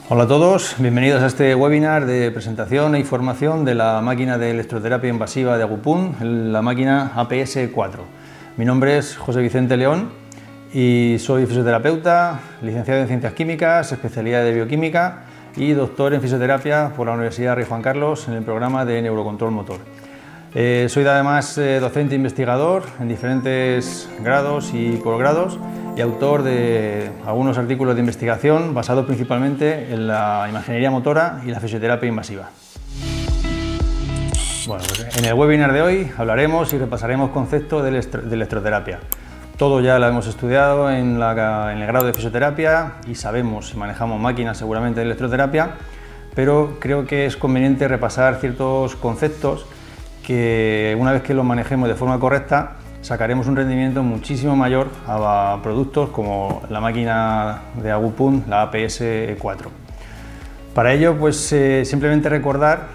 Hola a todos, bienvenidos a este webinar de presentación e información de la máquina de electroterapia invasiva de Agupun, la máquina APS-4. Mi nombre es José Vicente León y soy fisioterapeuta, licenciado en Ciencias Químicas, especialidad de Bioquímica y doctor en Fisioterapia por la Universidad Rey Juan Carlos en el programa de Neurocontrol Motor. Soy además docente e investigador en diferentes grados y posgrados y autor de algunos artículos de investigación basados principalmente en la imaginería motora y la fisioterapia invasiva. Bueno, pues en el webinar de hoy hablaremos y repasaremos conceptos de electroterapia. Todo ya lo hemos estudiado en el grado de fisioterapia y sabemos y manejamos máquinas seguramente de electroterapia, pero creo que es conveniente repasar ciertos conceptos que una vez que los manejemos de forma correcta sacaremos un rendimiento muchísimo mayor a productos como la máquina de Agupun, la APS-4. Para ello, pues simplemente recordar,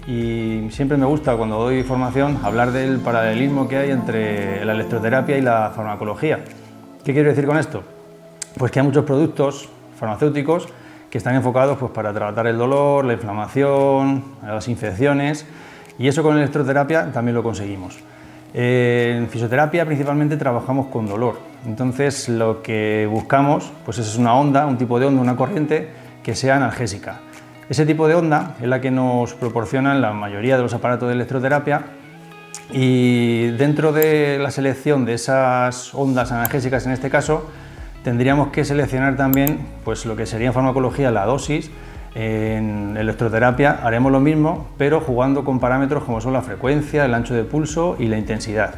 y siempre me gusta cuando doy formación, hablar del paralelismo que hay entre la electroterapia y la farmacología. ¿Qué quiero decir con esto? Pues que hay muchos productos farmacéuticos que están enfocados pues, para tratar el dolor, la inflamación, las infecciones, y eso con electroterapia también lo conseguimos. En fisioterapia principalmente trabajamos con dolor, entonces lo que buscamos pues es una onda, un tipo de onda, una corriente que sea analgésica. Ese tipo de onda es la que nos proporcionan la mayoría de los aparatos de electroterapia y dentro de la selección de esas ondas analgésicas en este caso tendríamos que seleccionar también pues, lo que sería en farmacología la dosis. En electroterapia haremos lo mismo, pero jugando con parámetros como son la frecuencia, el ancho de pulso y la intensidad.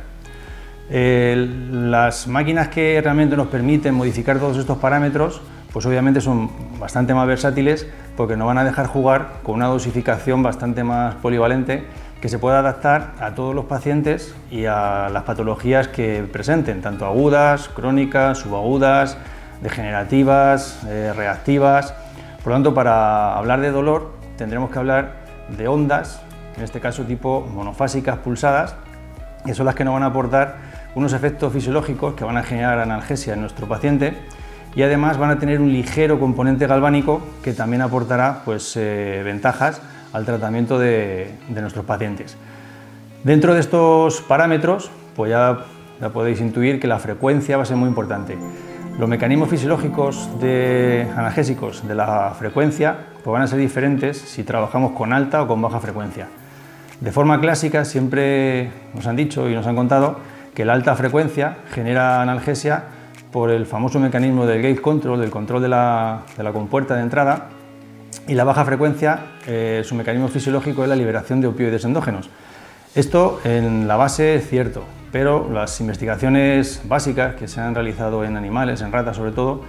Las máquinas que realmente nos permiten modificar todos estos parámetros, pues obviamente son bastante más versátiles porque nos van a dejar jugar con una dosificación bastante más polivalente que se pueda adaptar a todos los pacientes y a las patologías que presenten, tanto agudas, crónicas, subagudas, degenerativas, reactivas. Por lo tanto, para hablar de dolor tendremos que hablar de ondas, en este caso tipo monofásicas pulsadas, que son las que nos van a aportar unos efectos fisiológicos que van a generar analgesia en nuestro paciente y además van a tener un ligero componente galvánico que también aportará pues, ventajas al tratamiento de nuestros pacientes. Dentro de estos parámetros, pues ya podéis intuir que la frecuencia va a ser muy importante. Los mecanismos fisiológicos analgésicos de la frecuencia pues van a ser diferentes si trabajamos con alta o con baja frecuencia. De forma clásica siempre nos han dicho y nos han contado que la alta frecuencia genera analgesia por el famoso mecanismo del gate control, del control de la compuerta de entrada, y la baja frecuencia, su mecanismo fisiológico es la liberación de opioides endógenos. Esto en la base es cierto, pero las investigaciones básicas que se han realizado en animales, en ratas sobre todo,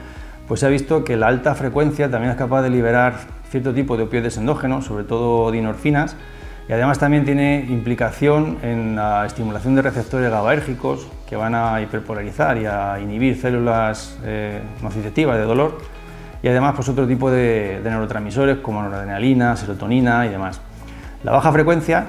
pues se ha visto que la alta frecuencia también es capaz de liberar cierto tipo de opioides endógenos, sobre todo dinorfinas, y además también tiene implicación en la estimulación de receptores GABAérgicos que van a hiperpolarizar y a inhibir células nociceptivas de dolor, y además pues otro tipo de neurotransmisores como noradrenalina, serotonina y demás. La baja frecuencia,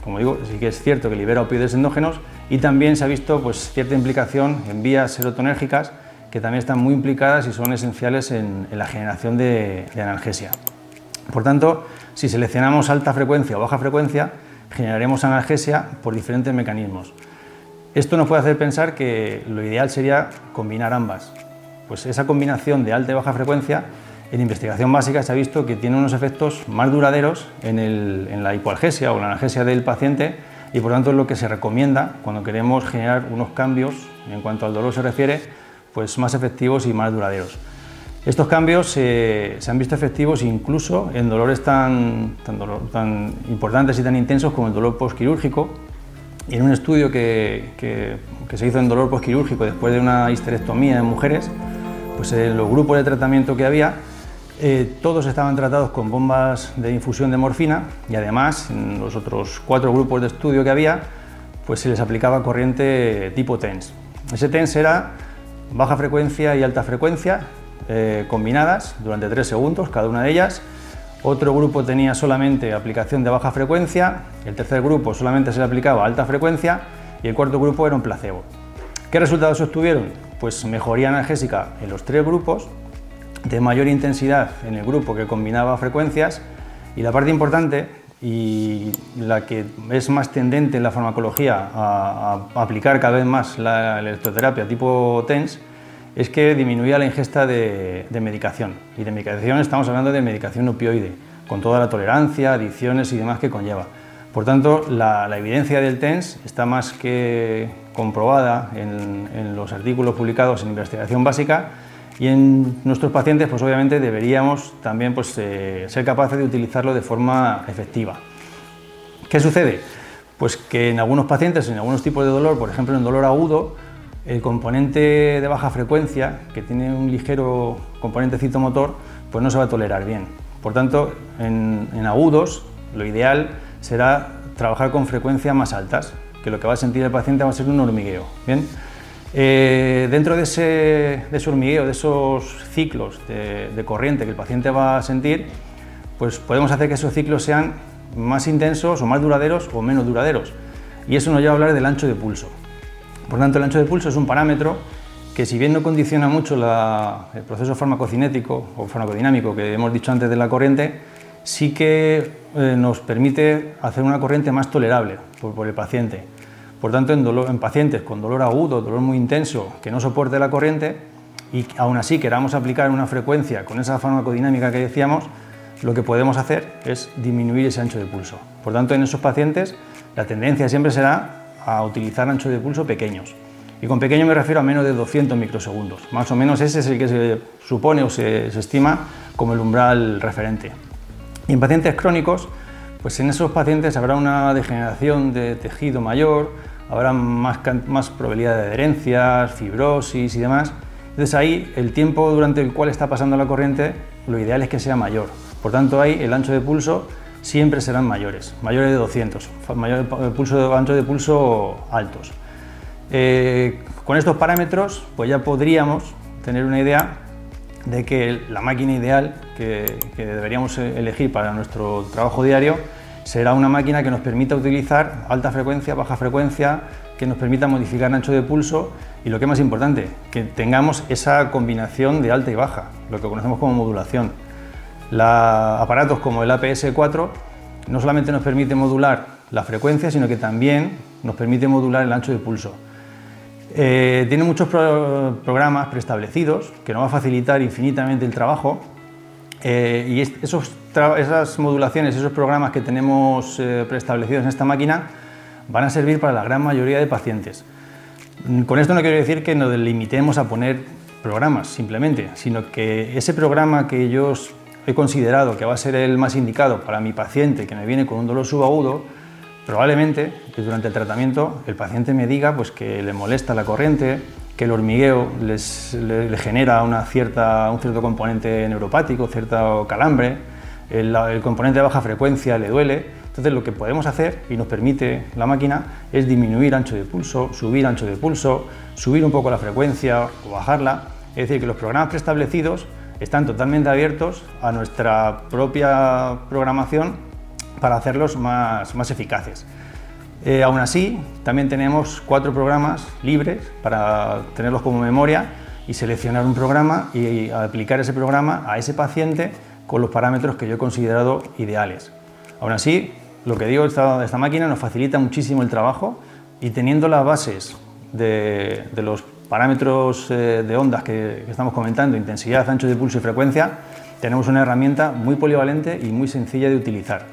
como digo, sí que es cierto que libera opioides endógenos y también se ha visto pues, cierta implicación en vías serotonérgicas que también están muy implicadas y son esenciales en la generación de analgesia. Por tanto, si seleccionamos alta frecuencia o baja frecuencia, generaremos analgesia por diferentes mecanismos. Esto nos puede hacer pensar que lo ideal sería combinar ambas. Pues esa combinación de alta y baja frecuencia, en investigación básica se ha visto que tiene unos efectos más duraderos en la hipoalgesia o la analgesia del paciente y por tanto es lo que se recomienda cuando queremos generar unos cambios, en cuanto al dolor se refiere, pues más efectivos y más duraderos. Estos cambios se han visto efectivos incluso en dolores tan importantes y tan intensos como el dolor postquirúrgico, y en un estudio que se hizo en dolor postquirúrgico después de una histerectomía en mujeres, pues en los grupos de tratamiento que había, todos estaban tratados con bombas de infusión de morfina y además en los otros 4 grupos de estudio que había, pues se les aplicaba corriente tipo TENS. Ese TENS era baja frecuencia y alta frecuencia combinadas durante 3 segundos cada una de ellas. Otro grupo tenía solamente aplicación de baja frecuencia, el tercer grupo solamente se le aplicaba alta frecuencia y el cuarto grupo era un placebo. ¿Qué resultados obtuvieron? Pues mejoría analgésica en los 3 grupos, de mayor intensidad en el grupo que combinaba frecuencias, y la parte importante y la que es más tendente en la farmacología a aplicar cada vez más la electroterapia tipo TENS es que disminuía la ingesta de medicación. Y de medicación estamos hablando de medicación opioide, con toda la tolerancia, adicciones y demás que conlleva. Por tanto, la evidencia del TENS está más que comprobada en los artículos publicados en investigación básica, y en nuestros pacientes pues obviamente deberíamos también pues, ser capaces de utilizarlo de forma efectiva. ¿Qué sucede? Pues que en algunos pacientes, en algunos tipos de dolor, por ejemplo en dolor agudo, el componente de baja frecuencia, que tiene un ligero componente citomotor, pues no se va a tolerar bien. Por tanto, en agudos, lo ideal será trabajar con frecuencias más altas, que lo que va a sentir el paciente va a ser un hormigueo. ¿Bien? Dentro de ese hormigueo, de esos ciclos de corriente que el paciente va a sentir, pues podemos hacer que esos ciclos sean más intensos o más duraderos o menos duraderos. Y eso nos lleva a hablar del ancho de pulso. Por tanto, el ancho de pulso es un parámetro que, si bien no condiciona mucho el proceso farmacocinético o farmacodinámico que hemos dicho antes de la corriente, sí que nos permite hacer una corriente más tolerable por el paciente. Por tanto, en pacientes con dolor agudo, dolor muy intenso, que no soporte la corriente y aún así queramos aplicar una frecuencia con esa farmacodinámica que decíamos, lo que podemos hacer es disminuir ese ancho de pulso. Por tanto, en esos pacientes la tendencia siempre será a utilizar anchos de pulso pequeños. Y con pequeño me refiero a menos de 200 microsegundos. Más o menos ese es el que se supone o se estima como el umbral referente. Y en pacientes crónicos, pues en esos pacientes habrá una degeneración de tejido mayor, habrá más probabilidad de adherencias, fibrosis y demás. Entonces ahí el tiempo durante el cual está pasando la corriente, lo ideal es que sea mayor. Por tanto, ahí el ancho de pulso siempre serán mayores de 200, ancho de pulso altos. Con estos parámetros pues ya podríamos tener una idea de que la máquina ideal que deberíamos elegir para nuestro trabajo diario será una máquina que nos permita utilizar alta frecuencia, baja frecuencia, que nos permita modificar ancho de pulso y, lo que es más importante, que tengamos esa combinación de alta y baja, lo que conocemos como modulación. Aparatos como el APS-4 no solamente nos permite modular la frecuencia, sino que también nos permite modular el ancho de pulso. Tiene muchos programas preestablecidos que nos va a facilitar infinitamente el trabajo, y esas modulaciones, esos programas que tenemos preestablecidos en esta máquina van a servir para la gran mayoría de pacientes. Con esto no quiero decir que nos limitemos a poner programas simplemente, sino que ese programa que yo he considerado que va a ser el más indicado para mi paciente que me viene con un dolor subagudo, probablemente que durante el tratamiento el paciente me diga pues, que le molesta la corriente, que el hormigueo le genera un cierto componente neuropático, cierto calambre, el componente de baja frecuencia le duele. Entonces lo que podemos hacer, y nos permite la máquina, es disminuir ancho de pulso, subir ancho de pulso, subir un poco la frecuencia o bajarla. Es decir, que los programas preestablecidos están totalmente abiertos a nuestra propia programación para hacerlos más eficaces. Aún así, también tenemos 4 programas libres para tenerlos como memoria y seleccionar un programa y aplicar ese programa a ese paciente con los parámetros que yo he considerado ideales. Aún así, lo que digo, esta máquina nos facilita muchísimo el trabajo, y teniendo las bases de los parámetros de ondas que estamos comentando, intensidad, ancho de pulso y frecuencia, tenemos una herramienta muy polivalente y muy sencilla de utilizar.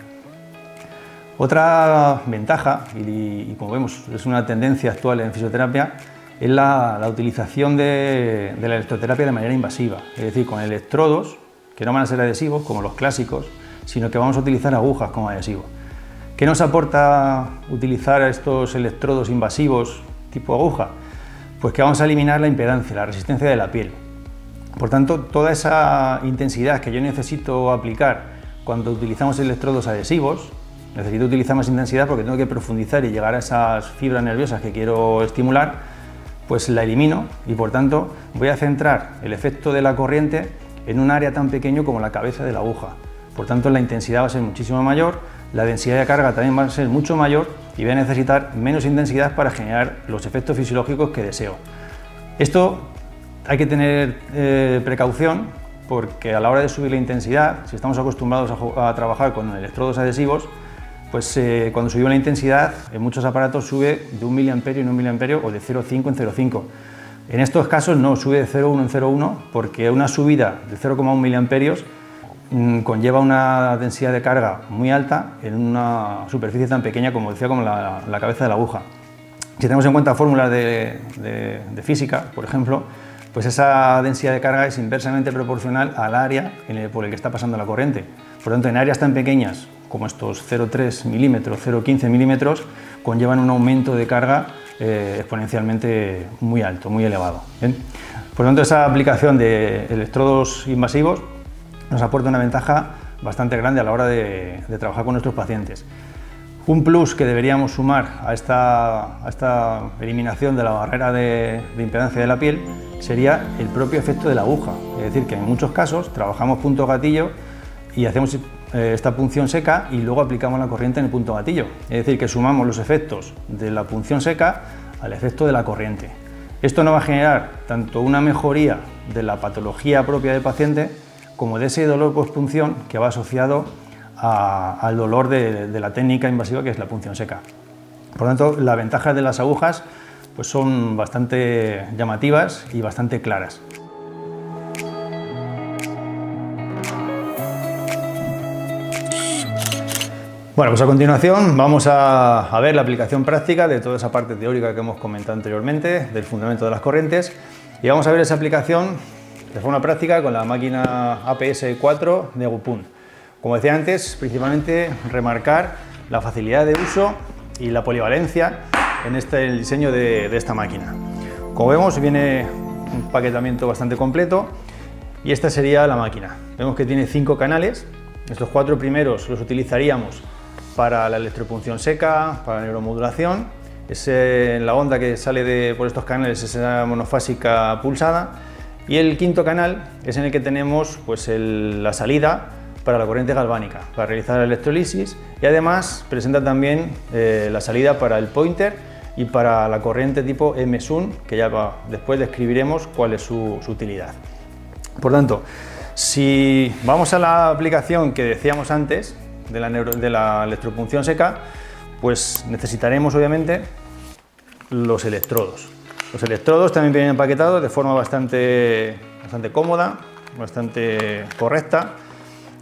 Otra ventaja, y como vemos es una tendencia actual en fisioterapia, es la utilización de la electroterapia de manera invasiva, es decir, con electrodos que no van a ser adhesivos como los clásicos, sino que vamos a utilizar agujas como adhesivo. ¿Qué nos aporta utilizar estos electrodos invasivos tipo aguja? Pues que vamos a eliminar la impedancia, la resistencia de la piel. Por tanto, toda esa intensidad que yo necesito aplicar cuando utilizamos electrodos adhesivos, necesito utilizar más intensidad porque tengo que profundizar y llegar a esas fibras nerviosas que quiero estimular, pues la elimino y por tanto voy a centrar el efecto de la corriente en un área tan pequeño como la cabeza de la aguja. Por tanto, la intensidad va a ser muchísimo mayor, la densidad de carga también va a ser mucho mayor y voy a necesitar menos intensidad para generar los efectos fisiológicos que deseo. Esto hay que tener precaución porque a la hora de subir la intensidad, si estamos acostumbrados a trabajar con electrodos adhesivos, pues cuando subimos la intensidad, en muchos aparatos sube de 1 miliamperio en 1 miliamperio o de 0,5 en 0,5. En estos casos no, sube de 0,1 en 0,1 porque una subida de 0,1 miliamperios conlleva una densidad de carga muy alta en una superficie tan pequeña como decía, como la cabeza de la aguja. Si tenemos en cuenta fórmulas de física, por ejemplo, pues esa densidad de carga es inversamente proporcional al área por el que está pasando la corriente. Por lo tanto, en áreas tan pequeñas como estos 0,3 milímetros, 0,15 milímetros, conllevan un aumento de carga exponencialmente muy alto, muy elevado. ¿Bien? Por lo tanto, esa aplicación de electrodos invasivos nos aporta una ventaja bastante grande a la hora de trabajar con nuestros pacientes. Un plus que deberíamos sumar a esta eliminación de la barrera de impedancia de la piel sería el propio efecto de la aguja. Es decir, que en muchos casos trabajamos punto gatillo y hacemos esta punción seca y luego aplicamos la corriente en el punto gatillo. Es decir, que sumamos los efectos de la punción seca al efecto de la corriente. Esto nos va a generar tanto una mejoría de la patología propia del paciente como de ese dolor postpunción que va asociado al dolor de la técnica invasiva, que es la punción seca. Por lo tanto, las ventajas de las agujas pues son bastante llamativas y bastante claras. Bueno, pues a continuación vamos a ver la aplicación práctica de toda esa parte teórica que hemos comentado anteriormente, del fundamento de las corrientes, y vamos a ver esa aplicación de forma práctica con la máquina APS4 de Gupun. Como decía antes, principalmente remarcar la facilidad de uso y la polivalencia en el diseño de esta máquina. Como vemos, viene un paquetamiento bastante completo y esta sería la máquina. Vemos que tiene 5 canales. Estos 4 primeros los utilizaríamos para la electropunción seca, para la neuromodulación. La onda que sale por estos canales es la monofásica pulsada. Y el 5.º canal es en el que tenemos pues, la salida para la corriente galvánica, para realizar la electrolisis, y además presenta también la salida para el pointer y para la corriente tipo M-SUN, que ya después describiremos cuál es su utilidad. Por tanto, si vamos a la aplicación que decíamos antes, de la electropunción seca, pues necesitaremos obviamente los electrodos. Los electrodos también vienen empaquetados de forma bastante cómoda, bastante correcta,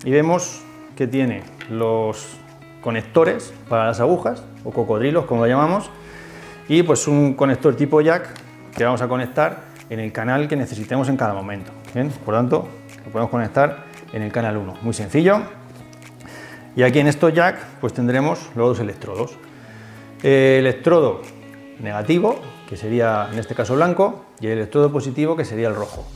y vemos que tiene los conectores para las agujas, o cocodrilos como lo llamamos, y pues un conector tipo jack que vamos a conectar en el canal que necesitemos en cada momento. ¿Bien? Por lo tanto, lo podemos conectar en el canal 1, muy sencillo. Y aquí en estos jack pues tendremos los 2 electrodos. El electrodo negativo, que sería en este caso blanco, y el electrodo positivo, que sería el rojo.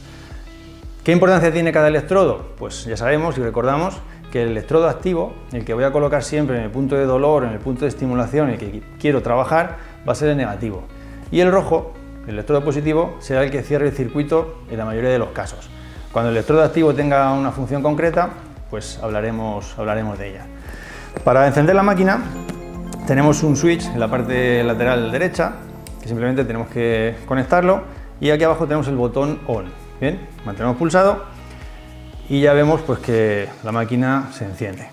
¿Qué importancia tiene cada electrodo? Pues ya sabemos y recordamos que el electrodo activo, el que voy a colocar siempre en el punto de dolor, en el punto de estimulación, en el que quiero trabajar, va a ser el negativo. Y el rojo, el electrodo positivo, será el que cierre el circuito en la mayoría de los casos. Cuando el electrodo activo tenga una función concreta, pues hablaremos de ella. Para encender la máquina tenemos un switch en la parte lateral derecha, que simplemente tenemos que conectarlo, y aquí abajo tenemos el botón ON. Bien, mantenemos pulsado y ya vemos pues, que la máquina se enciende.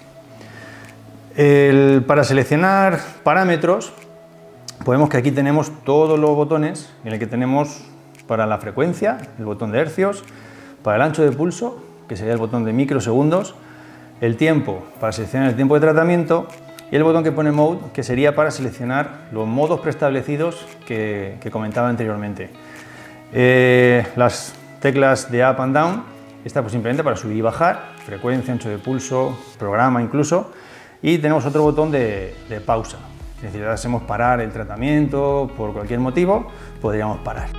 Para seleccionar parámetros, podemos que aquí tenemos todos los botones, en el que tenemos para la frecuencia, el botón de hercios, para el ancho de pulso, que sería el botón de microsegundos, el tiempo para seleccionar el tiempo de tratamiento y el botón que pone Mode, que sería para seleccionar los modos preestablecidos que comentaba anteriormente. Las teclas de Up and Down, esta pues simplemente para subir y bajar, frecuencia, ancho de pulso, programa incluso, y tenemos otro botón de pausa. Si necesitásemos parar el tratamiento por cualquier motivo, podríamos parar.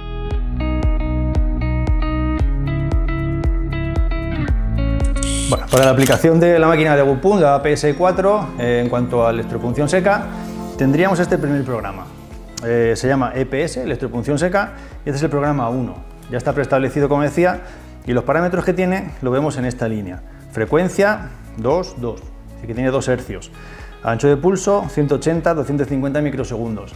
Bueno, para la aplicación de la máquina de Gupun, la APS4, en cuanto a electropunción seca, tendríamos este primer programa. Se llama EPS, electropunción seca, y este es el programa 1. Ya está preestablecido, como decía, y los parámetros que tiene lo vemos en esta línea. Frecuencia 2, 2, así que tiene 2 hercios. Ancho de pulso 180, 250 microsegundos.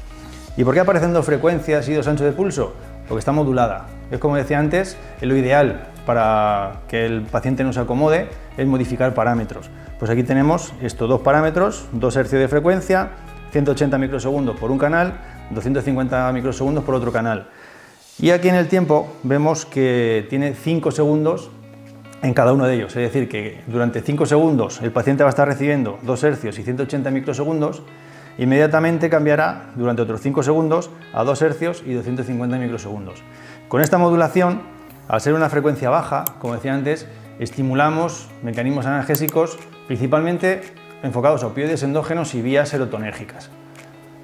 ¿Y por qué aparecen 2 frecuencias y 2 anchos de pulso? porque está modulada. Es como decía antes, lo ideal para que el paciente no se acomode es modificar parámetros. Pues aquí tenemos estos dos parámetros, 2 Hz de frecuencia, 180 microsegundos por un canal, 250 microsegundos por otro canal. Y aquí en el tiempo vemos que tiene 5 segundos en cada uno de ellos, es decir, que durante 5 segundos el paciente va a estar recibiendo 2 Hz y 180 microsegundos, inmediatamente cambiará durante otros 5 segundos a 2 Hz y 250 microsegundos. Con esta modulación, al ser una frecuencia baja, como decía antes, estimulamos mecanismos analgésicos principalmente enfocados a opioides endógenos y vías serotonérgicas.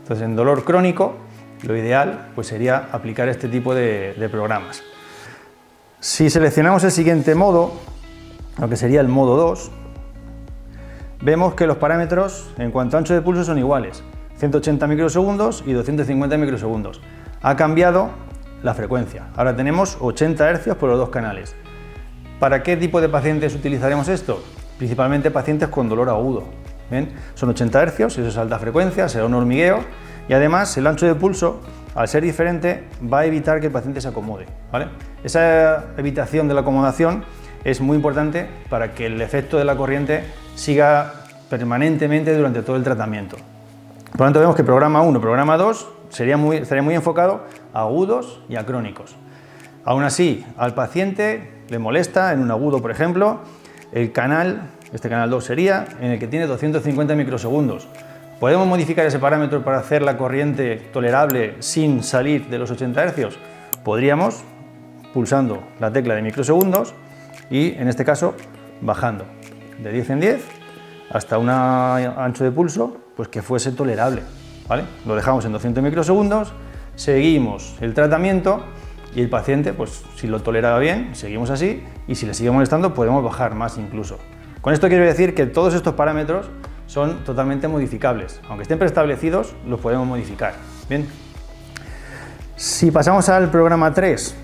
Entonces, en dolor crónico, lo ideal pues, sería aplicar este tipo de programas. Si seleccionamos el siguiente modo, lo que sería el modo 2, vemos que los parámetros en cuanto a ancho de pulso son iguales, 180 microsegundos y 250 microsegundos. Ha cambiado la frecuencia, ahora tenemos 80 Hz por los dos canales. ¿Para qué tipo de pacientes utilizaremos esto? Principalmente pacientes con dolor agudo. ¿Ven? Son 80 Hz, eso es alta frecuencia, será un hormigueo y además el ancho de pulso, al ser diferente, va a evitar que el paciente se acomode, ¿vale? Esa evitación de la acomodación es muy importante para que el efecto de la corriente siga permanentemente durante todo el tratamiento. Por lo tanto, vemos que programa 1, programa 2 estaría muy enfocado a agudos y a crónicos. Aún así, al paciente le molesta, en un agudo por ejemplo, el canal, este canal 2 sería, en el que tiene 250 microsegundos. ¿Podemos modificar ese parámetro para hacer la corriente tolerable sin salir de los 80 Hz? Podríamos, pulsando la tecla de microsegundos y, en este caso, bajando de 10 en 10 hasta un ancho de pulso pues que fuese tolerable, ¿vale? Lo dejamos en 200 microsegundos, seguimos el tratamiento y el paciente, pues si lo tolera bien, seguimos así y si le sigue molestando podemos bajar más incluso. Con esto quiero decir que todos estos parámetros son totalmente modificables. Aunque estén preestablecidos, los podemos modificar. Bien. Si pasamos al programa 3,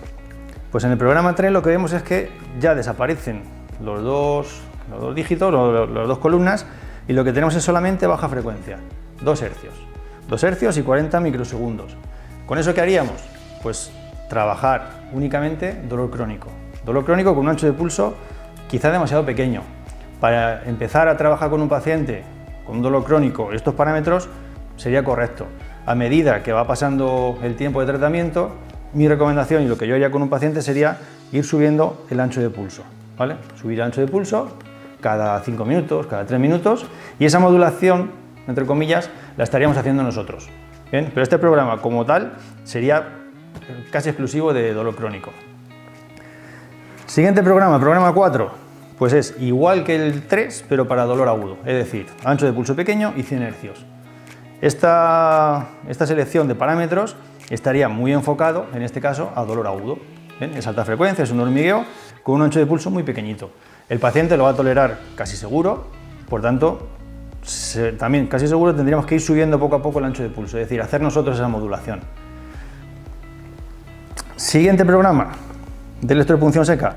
pues en el programa 3 lo que vemos es que ya desaparecen los dos dígitos, las dos columnas, y lo que tenemos es solamente baja frecuencia, 2 Hz. 2 Hz y 40 microsegundos. ¿Con eso qué haríamos? Pues trabajar únicamente dolor crónico. Dolor crónico con un ancho de pulso quizá demasiado pequeño. Para empezar a trabajar con un paciente con un dolor crónico, estos parámetros sería correcto. A medida que va pasando el tiempo de tratamiento, mi recomendación y lo que yo haría con un paciente sería ir subiendo el ancho de pulso, ¿vale? Subir el ancho de pulso cada 5 minutos, cada 3 minutos, y esa modulación, entre comillas, la estaríamos haciendo nosotros. ¿Bien? Pero este programa como tal sería casi exclusivo de dolor crónico. Siguiente programa, programa 4. Pues es igual que el 3, pero para dolor agudo, es decir, ancho de pulso pequeño y 100 Hz. Esta selección de parámetros estaría muy enfocado, en este caso, a dolor agudo. ¿Ven? Es alta frecuencia, es un hormigueo con un ancho de pulso muy pequeñito. El paciente lo va a tolerar casi seguro, por tanto, también casi seguro tendríamos que ir subiendo poco a poco el ancho de pulso, es decir, hacer nosotros esa modulación. Siguiente programa de electropunción seca.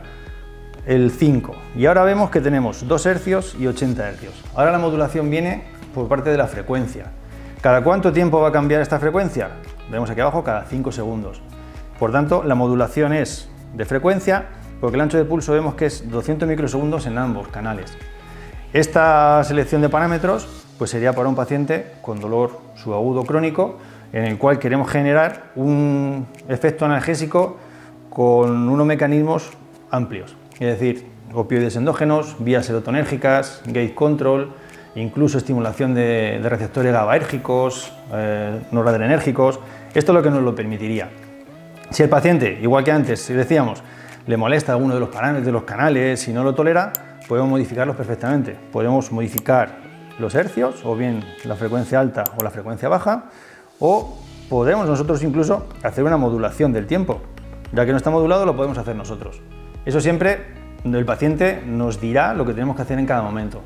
El 5, y ahora vemos que tenemos 2 Hz y 80 Hz. Ahora la modulación viene por parte de la frecuencia. ¿Cada cuánto tiempo va a cambiar esta frecuencia? Vemos aquí abajo, cada 5 segundos. Por tanto, la modulación es de frecuencia, porque el ancho de pulso vemos que es 200 microsegundos en ambos canales. Esta selección de parámetros pues sería para un paciente con dolor subagudo crónico, en el cual queremos generar un efecto analgésico con unos mecanismos amplios. Es decir, opioides endógenos, vías serotonérgicas, gate control, incluso estimulación de receptores GABAérgicos, noradrenérgicos. Esto es lo que nos lo permitiría. Si el paciente, igual que antes, si decíamos, le molesta alguno de los parámetros de los canales y no lo tolera, podemos modificarlos perfectamente. Podemos modificar los hercios, o bien la frecuencia alta o la frecuencia baja, o podemos nosotros incluso hacer una modulación del tiempo. Ya que no está modulado, lo podemos hacer nosotros. Eso siempre el paciente nos dirá lo que tenemos que hacer en cada momento.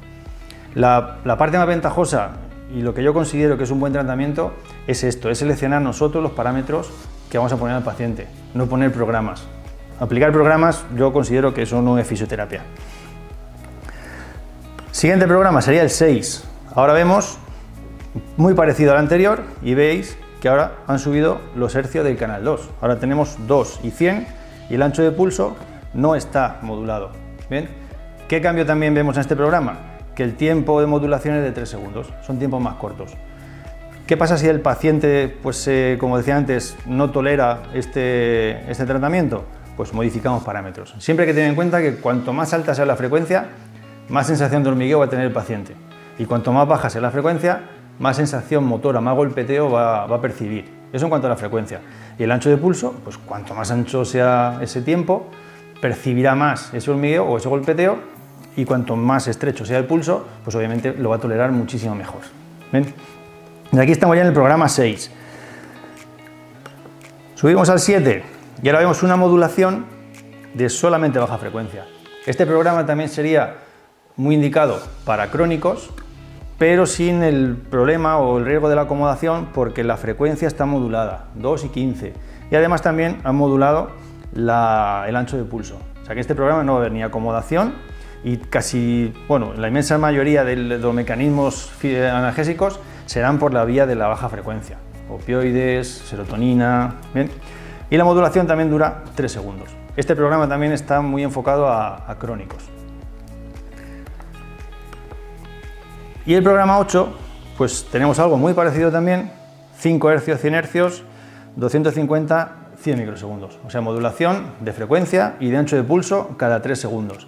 La parte más ventajosa y lo que yo considero que es un buen tratamiento es esto, es seleccionar nosotros los parámetros que vamos a poner al paciente, no poner programas. Aplicar programas yo considero que eso no es fisioterapia. Siguiente programa sería el 6. Ahora vemos muy parecido al anterior y veis que ahora han subido los hercios del canal 2. Ahora tenemos 2 y 100 y el ancho de pulso no está modulado. ¿Bien? ¿Qué cambio también vemos en este programa? Que el tiempo de modulación es de 3 segundos, son tiempos más cortos. ¿Qué pasa si el paciente, pues como decía antes, no tolera este tratamiento? Pues modificamos parámetros. Siempre hay que tener en cuenta que cuanto más alta sea la frecuencia, más sensación de hormigueo va a tener el paciente. Y cuanto más baja sea la frecuencia, más sensación motora, más golpeteo va a percibir. Eso en cuanto a la frecuencia. Y el ancho de pulso, pues cuanto más ancho sea ese tiempo, percibirá más ese hormigueo o ese golpeteo, y cuanto más estrecho sea el pulso, pues obviamente lo va a tolerar muchísimo mejor. ¿Ven? Y aquí estamos ya en el programa 6. Subimos al 7 y ahora vemos una modulación de solamente baja frecuencia. Este programa también sería muy indicado para crónicos, pero sin el problema o el riesgo de la acomodación, porque la frecuencia está modulada, 2 y 15. Y además también han modulado el ancho de pulso. O sea que este programa no va a haber ni acomodación, y casi, bueno, la inmensa mayoría de los mecanismos analgésicos serán por la vía de la baja frecuencia. Opioides, serotonina, ¿bien? Y la modulación también dura 3 segundos. Este programa también está muy enfocado a crónicos. Y el programa 8, pues tenemos algo muy parecido también, 5 Hz, 100 Hz, 250, 100 microsegundos. O sea, modulación de frecuencia y de ancho de pulso cada 3 segundos.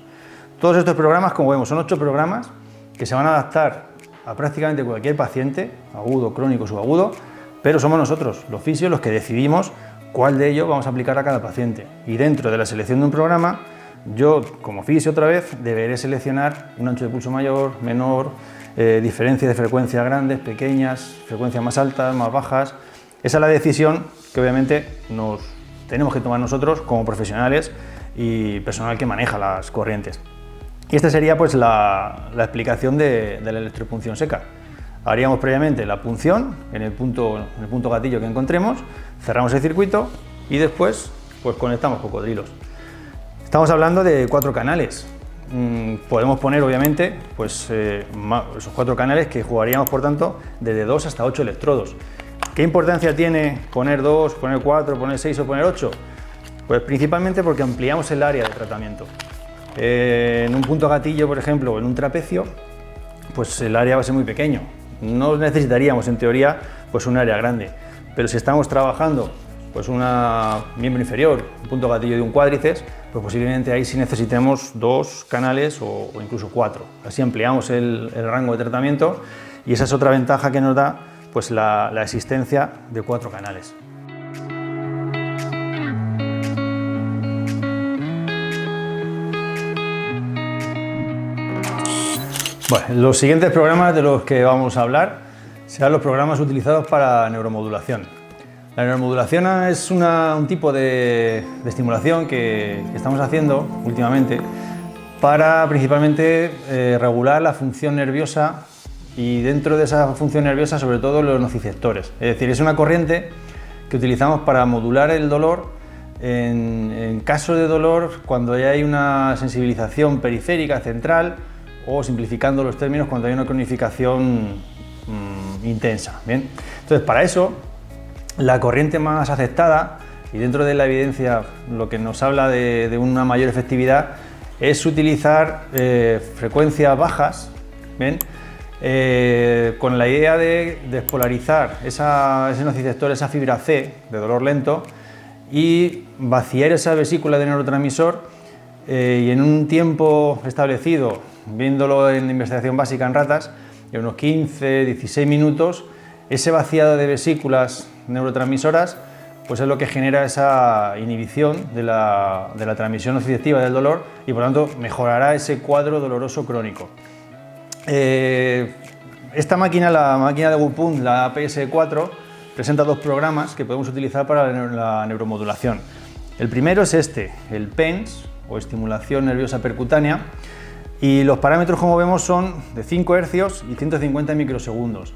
Todos estos programas, como vemos, son 8 programas que se van a adaptar a prácticamente cualquier paciente, agudo, crónico, subagudo, pero somos nosotros, los fisios, los que decidimos cuál de ellos vamos a aplicar a cada paciente. Y dentro de la selección de un programa, yo, como fisio otra vez, deberé seleccionar un ancho de pulso mayor, menor, diferencias de frecuencia grandes, pequeñas, frecuencias más altas, más bajas. Esa es la decisión que obviamente nos tenemos que tomar nosotros como profesionales y personal que maneja las corrientes. Y esta sería pues la explicación de la electropunción seca. Haríamos previamente la punción en el punto gatillo que encontremos, cerramos el circuito y después pues conectamos cocodrilos. Estamos hablando de 4 canales. Podemos poner obviamente pues, esos 4 canales que jugaríamos por tanto desde 2 hasta 8 electrodos. ¿Qué importancia tiene poner 2, poner 4, poner 6 o poner 8? Pues principalmente porque ampliamos el área de tratamiento. En un punto gatillo, por ejemplo, o en un trapecio, pues el área va a ser muy pequeño. No necesitaríamos, en teoría, pues un área grande. Pero si estamos trabajando pues un miembro inferior, un punto gatillo de un cuádriceps, pues posiblemente ahí sí necesitemos 2 canales o incluso 4. Así ampliamos el rango de tratamiento y esa es otra ventaja que nos da pues la existencia de 4 canales. Bueno, los siguientes programas de los que vamos a hablar serán los programas utilizados para neuromodulación. La neuromodulación es un tipo de estimulación que estamos haciendo últimamente para principalmente regular la función nerviosa y dentro de esa función nerviosa sobre todo los nociceptores. Es decir, es una corriente que utilizamos para modular el dolor en caso de dolor cuando ya hay una sensibilización periférica central o, simplificando los términos, cuando hay una cronificación intensa. ¿Bien? Entonces, para eso, la corriente más aceptada, y dentro de la evidencia lo que nos habla de una mayor efectividad, es utilizar frecuencias bajas, ¿bien? Con la idea de despolarizar ese nociceptor, esa fibra C de dolor lento, y vaciar esa vesícula de neurotransmisor y en un tiempo establecido, viéndolo en investigación básica en ratas, en unos 15-16 minutos, ese vaciado de vesículas neurotransmisoras pues es lo que genera esa inhibición de la transmisión nociceptiva del dolor y por tanto mejorará ese cuadro doloroso crónico. Esta máquina, la máquina de Wupund, la APS-4, presenta 2 programas que podemos utilizar para la neuromodulación. El primero es el PENS, o estimulación nerviosa percutánea, y los parámetros, como vemos, son de 5 Hz y 150 microsegundos.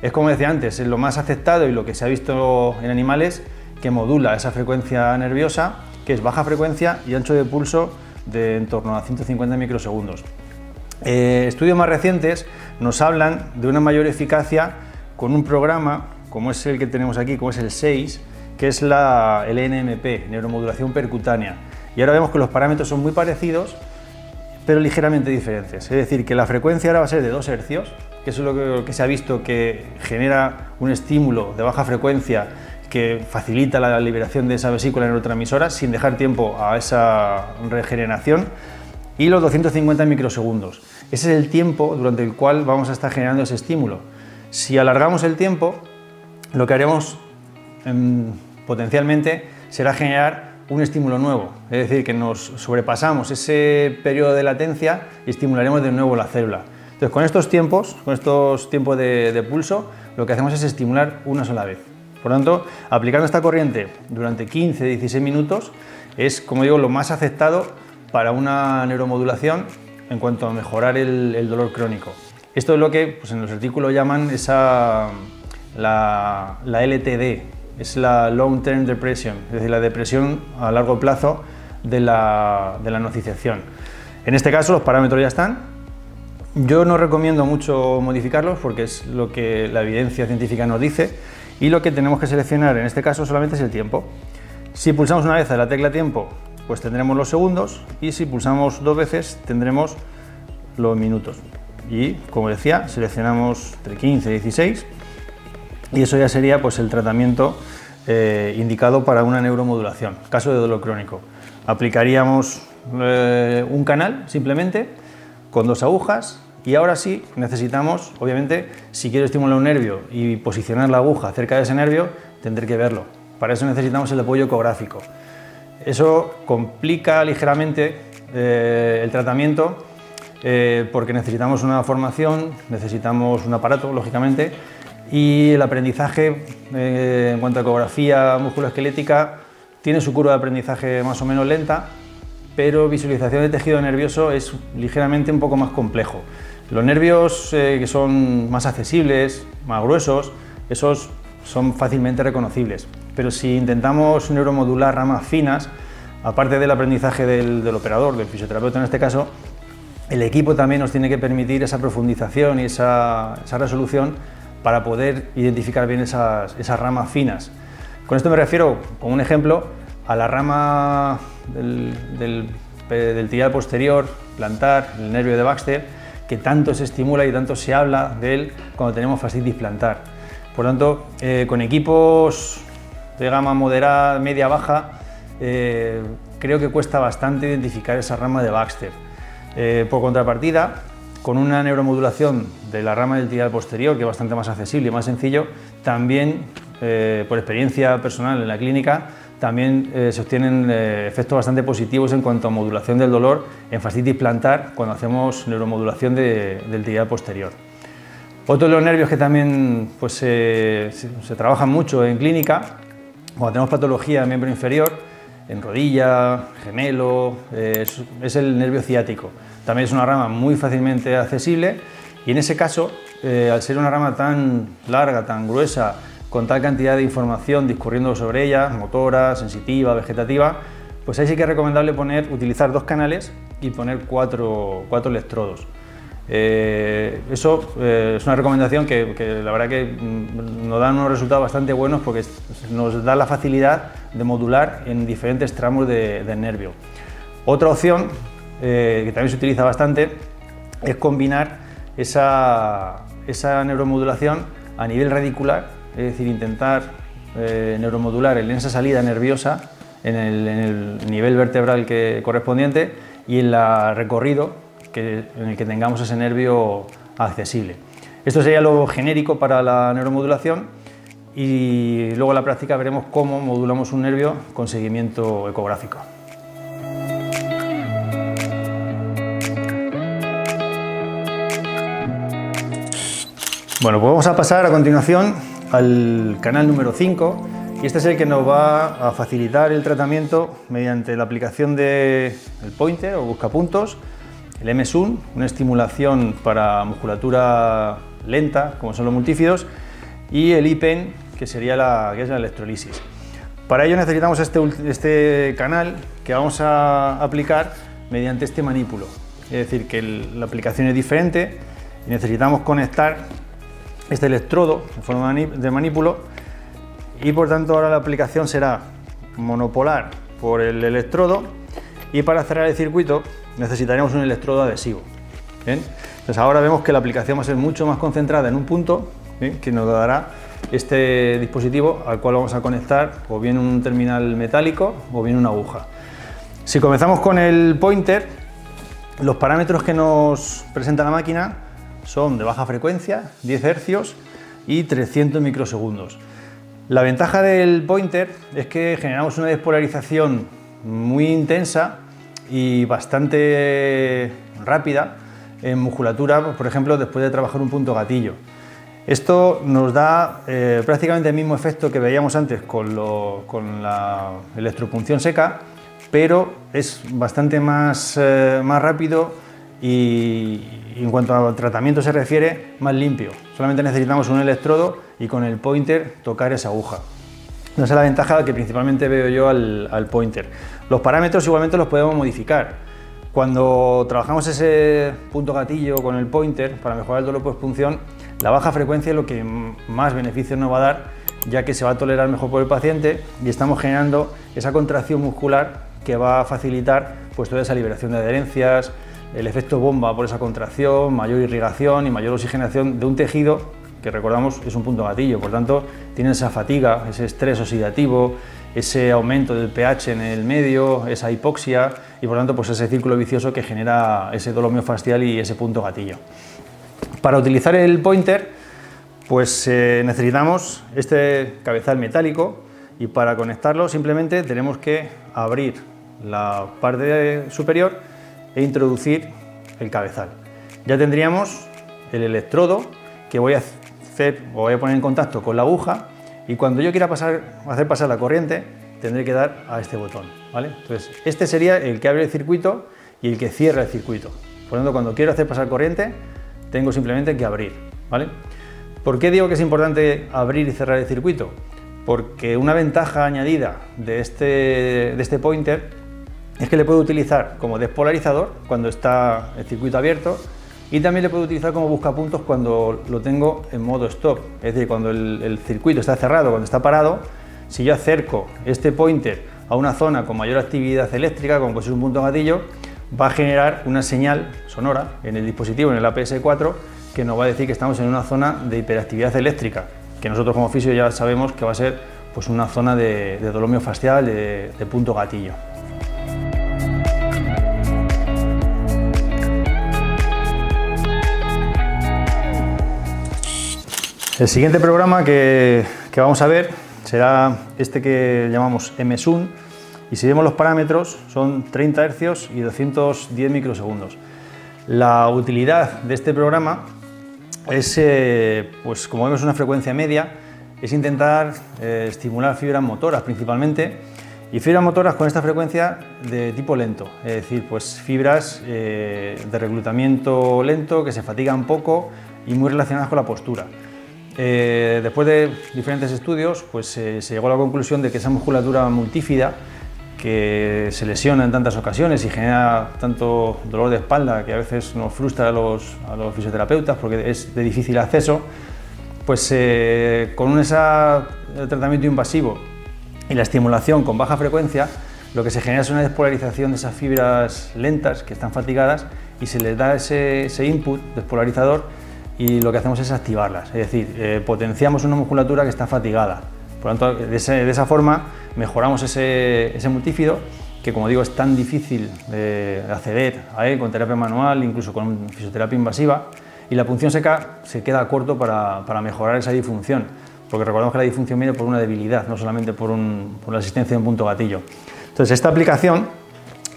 Es, como decía antes, es lo más aceptado y lo que se ha visto en animales que modula esa frecuencia nerviosa, que es baja frecuencia y ancho de pulso de en torno a 150 microsegundos. Estudios más recientes nos hablan de una mayor eficacia con un programa como es el que tenemos aquí, como es el 6, que es el NMP, neuromodulación percutánea. Y ahora vemos que los parámetros son muy parecidos, pero ligeramente diferentes. Es decir, que la frecuencia ahora va a ser de 2 hercios, que eso es lo que se ha visto que genera un estímulo de baja frecuencia que facilita la liberación de esa vesícula neurotransmisora sin dejar tiempo a esa regeneración, y los 250 microsegundos. Ese es el tiempo durante el cual vamos a estar generando ese estímulo. Si alargamos el tiempo, lo que haremos potencialmente será generar un estímulo nuevo, es decir, que nos sobrepasamos ese periodo de latencia y estimularemos de nuevo la célula. Entonces, con estos tiempos de pulso, lo que hacemos es estimular una sola vez. Por lo tanto, aplicando esta corriente durante 15-16 minutos es, como digo, lo más aceptado para una neuromodulación en cuanto a mejorar el dolor crónico. Esto es lo que pues, en los artículos llaman la LTD, es la Long Term Depression, es decir, la depresión a largo plazo de la nocicepción. En este caso los parámetros ya están. Yo no recomiendo mucho modificarlos porque es lo que la evidencia científica nos dice, y lo que tenemos que seleccionar en este caso solamente es el tiempo. Si pulsamos una vez a la tecla tiempo, pues tendremos los segundos, y si pulsamos 2 veces tendremos los minutos. Y como decía, seleccionamos entre 15 y 16, y eso ya sería pues el tratamiento indicado para una neuromodulación, caso de dolor crónico. Aplicaríamos un canal simplemente con 2 agujas, y ahora sí necesitamos, obviamente, si quiero estimular un nervio y posicionar la aguja cerca de ese nervio, tendré que verlo. Para eso necesitamos el apoyo ecográfico. Eso complica ligeramente el tratamiento porque necesitamos una formación, necesitamos un aparato, lógicamente, y el aprendizaje en cuanto a ecografía musculoesquelética tiene su curva de aprendizaje más o menos lenta, pero visualización de tejido nervioso es ligeramente un poco más complejo. Los nervios que son más accesibles, más gruesos, esos son fácilmente reconocibles, pero si intentamos neuromodular ramas finas, aparte del aprendizaje del operador, del fisioterapeuta en este caso, el equipo también nos tiene que permitir esa profundización y esa resolución para poder identificar bien esas ramas finas. Con esto me refiero, como un ejemplo, a la rama del tibial posterior, plantar, el nervio de Baxter, que tanto se estimula y tanto se habla de él cuando tenemos fascitis plantar. Por lo tanto, con equipos de gama moderada, media, baja, creo que cuesta bastante identificar esa rama de Baxter. Por contrapartida, con una neuromodulación de la rama del tibial posterior, que es bastante más accesible y más sencillo, también, por experiencia personal en la clínica, también se obtienen efectos bastante positivos en cuanto a modulación del dolor en fascitis plantar cuando hacemos neuromodulación del tibial posterior. Otro de los nervios que también pues, se trabajan mucho en clínica, cuando tenemos patología en miembro inferior, en rodilla, gemelo, es el nervio ciático. También es una rama muy fácilmente accesible, y en ese caso, al ser una rama tan larga, tan gruesa, con tal cantidad de información discurriendo sobre ella, motora, sensitiva, vegetativa, pues ahí sí que es recomendable utilizar 2 canales y poner 4 electrodos. Eso es una recomendación que la verdad que nos dan unos resultados bastante buenos porque nos da la facilidad de modular en diferentes tramos del nervio. Otra opción que también se utiliza bastante es combinar esa neuromodulación a nivel radicular, es decir, intentar neuromodular en esa salida nerviosa en el nivel vertebral correspondiente y en el recorrido en el que tengamos ese nervio accesible. Esto sería lo genérico para la neuromodulación, y luego en la práctica veremos cómo modulamos un nervio con seguimiento ecográfico. Bueno, pues vamos a pasar a continuación al canal número 5, y este es el que nos va a facilitar el tratamiento mediante la aplicación del pointer o buscapuntos, el MSUN, una estimulación para musculatura lenta, como son los multífidos, y el IPEN, que sería la electrolisis. Para ello necesitamos este canal que vamos a aplicar mediante este manípulo, es decir, que la aplicación es diferente y necesitamos conectar este electrodo en forma de manípulo y por tanto ahora la aplicación será monopolar por el electrodo y para cerrar el circuito necesitaremos un electrodo adhesivo. ¿Bien? Entonces ahora vemos que la aplicación va a ser mucho más concentrada en un punto, ¿bien?, que nos dará este dispositivo al cual vamos a conectar o bien un terminal metálico o bien una aguja. Si comenzamos con el pointer, los parámetros que nos presenta la máquina son de baja frecuencia, 10 Hz y 300 microsegundos. La ventaja del pointer es que generamos una despolarización muy intensa y bastante rápida en musculatura, por ejemplo, después de trabajar un punto gatillo. Esto nos da prácticamente el mismo efecto que veíamos antes con la electropunción seca, pero es bastante más rápido y en cuanto al tratamiento se refiere, más limpio. Solamente necesitamos un electrodo y con el pointer tocar esa aguja. Esa es la ventaja que principalmente veo yo al pointer. Los parámetros igualmente los podemos modificar. Cuando trabajamos ese punto gatillo con el pointer para mejorar el dolor postpunción, la baja frecuencia es lo que más beneficios nos va a dar, ya que se va a tolerar mejor por el paciente y estamos generando esa contracción muscular que va a facilitar pues toda esa liberación de adherencias, el efecto bomba por esa contracción, mayor irrigación y mayor oxigenación de un tejido que, recordamos, es un punto gatillo, por tanto tiene esa fatiga, ese estrés oxidativo, ese aumento del pH en el medio, esa hipoxia y por tanto pues ese círculo vicioso que genera ese dolor miofascial y ese punto gatillo. Para utilizar el pointer pues necesitamos este cabezal metálico y para conectarlo simplemente tenemos que abrir la parte superior e introducir el cabezal. Ya tendríamos el electrodo que voy a poner en contacto con la aguja y cuando yo quiera hacer pasar la corriente tendré que dar a este botón, ¿vale? Entonces este sería el que abre el circuito y el que cierra el circuito. Por lo tanto, cuando quiero hacer pasar corriente tengo simplemente que abrir, ¿vale? ¿Por qué digo que es importante abrir y cerrar el circuito? Porque una ventaja añadida de este pointer es que le puedo utilizar como despolarizador cuando está el circuito abierto y también le puedo utilizar como buscapuntos cuando lo tengo en modo stop, es decir, cuando el circuito está cerrado, cuando está parado. Si yo acerco este pointer a una zona con mayor actividad eléctrica, como puede ser un punto gatillo, va a generar una señal sonora en el dispositivo, en el APS4, que nos va a decir que estamos en una zona de hiperactividad eléctrica, que nosotros como fisio ya sabemos que va a ser pues, una zona de dolor miofascial, de punto gatillo. El siguiente programa que vamos a ver será este que llamamos MSUN y si vemos los parámetros son 30 Hz y 210 microsegundos. La utilidad de este programa es, pues como vemos, una frecuencia media, es intentar estimular fibras motoras principalmente y fibras motoras con esta frecuencia de tipo lento, es decir, pues fibras de reclutamiento lento que se fatigan poco y muy relacionadas con la postura. Después de diferentes estudios pues, se llegó a la conclusión de que esa musculatura multífida que se lesiona en tantas ocasiones y genera tanto dolor de espalda que a veces nos frustra a los fisioterapeutas porque es de difícil acceso, pues con ese tratamiento invasivo y la estimulación con baja frecuencia lo que se genera es una despolarización de esas fibras lentas que están fatigadas y se les da ese input despolarizador y lo que hacemos es activarlas, es decir, potenciamos una musculatura que está fatigada. Por lo tanto, de esa forma mejoramos ese multífido que, como digo, es tan difícil de acceder a él con terapia manual, incluso con fisioterapia invasiva, y la punción seca se queda corto para mejorar esa disfunción, porque recordamos que la disfunción viene por una debilidad, no solamente por la existencia de un punto gatillo. Entonces, esta aplicación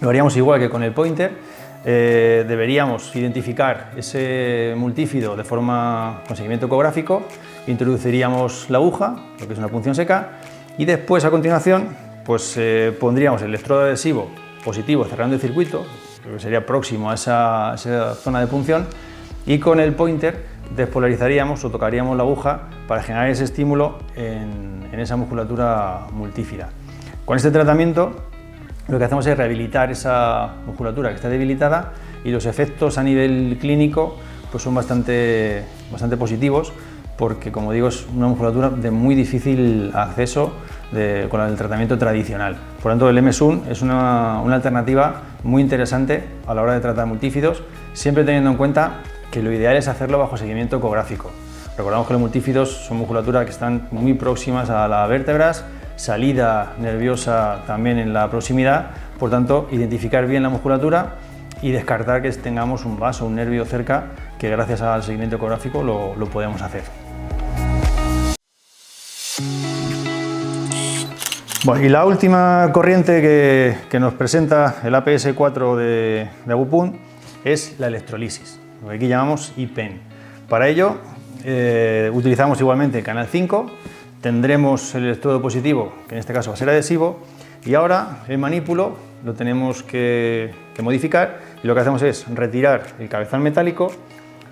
lo haríamos igual que con el pointer. Deberíamos identificar ese multífido con seguimiento ecográfico, introduciríamos la aguja, lo que es una punción seca, y después a continuación pues, pondríamos el electrodo adhesivo positivo cerrando el circuito, que sería próximo a esa zona de punción, y con el pointer despolarizaríamos o tocaríamos la aguja para generar ese estímulo en esa musculatura multífida. Con este tratamiento lo que hacemos es rehabilitar esa musculatura que está debilitada y los efectos a nivel clínico pues son bastante positivos porque, como digo, es una musculatura de muy difícil acceso con el tratamiento tradicional. Por lo tanto, el MSUN es una alternativa muy interesante a la hora de tratar multífidos, siempre teniendo en cuenta que lo ideal es hacerlo bajo seguimiento ecográfico. Recordamos que los multífidos son musculaturas que están muy próximas a las vértebras, salida nerviosa también en la proximidad, por tanto, identificar bien la musculatura y descartar que tengamos un vaso, un nervio cerca, que gracias al seguimiento ecográfico lo podemos hacer. Bueno, y la última corriente que nos presenta el APS-4 de Agupun es la electrolisis, lo que aquí llamamos IPEN. Para ello utilizamos igualmente canal 5, tendremos el electrodo positivo, que en este caso va a ser adhesivo, y ahora el manípulo lo tenemos que modificar, y lo que hacemos es retirar el cabezal metálico,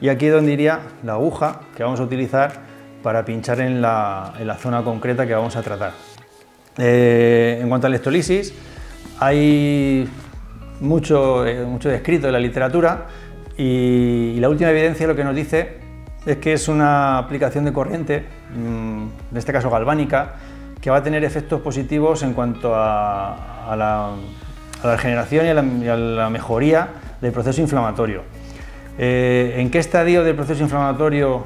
y aquí es donde iría la aguja que vamos a utilizar para pinchar en la zona concreta que vamos a tratar. En cuanto a electrolisis, hay mucho descrito en la literatura, y la última evidencia lo que nos dice es que es una aplicación de corriente, en este caso galvánica, que va a tener efectos positivos en cuanto a la regeneración y a la mejoría del proceso inflamatorio. ¿En qué estadio del proceso inflamatorio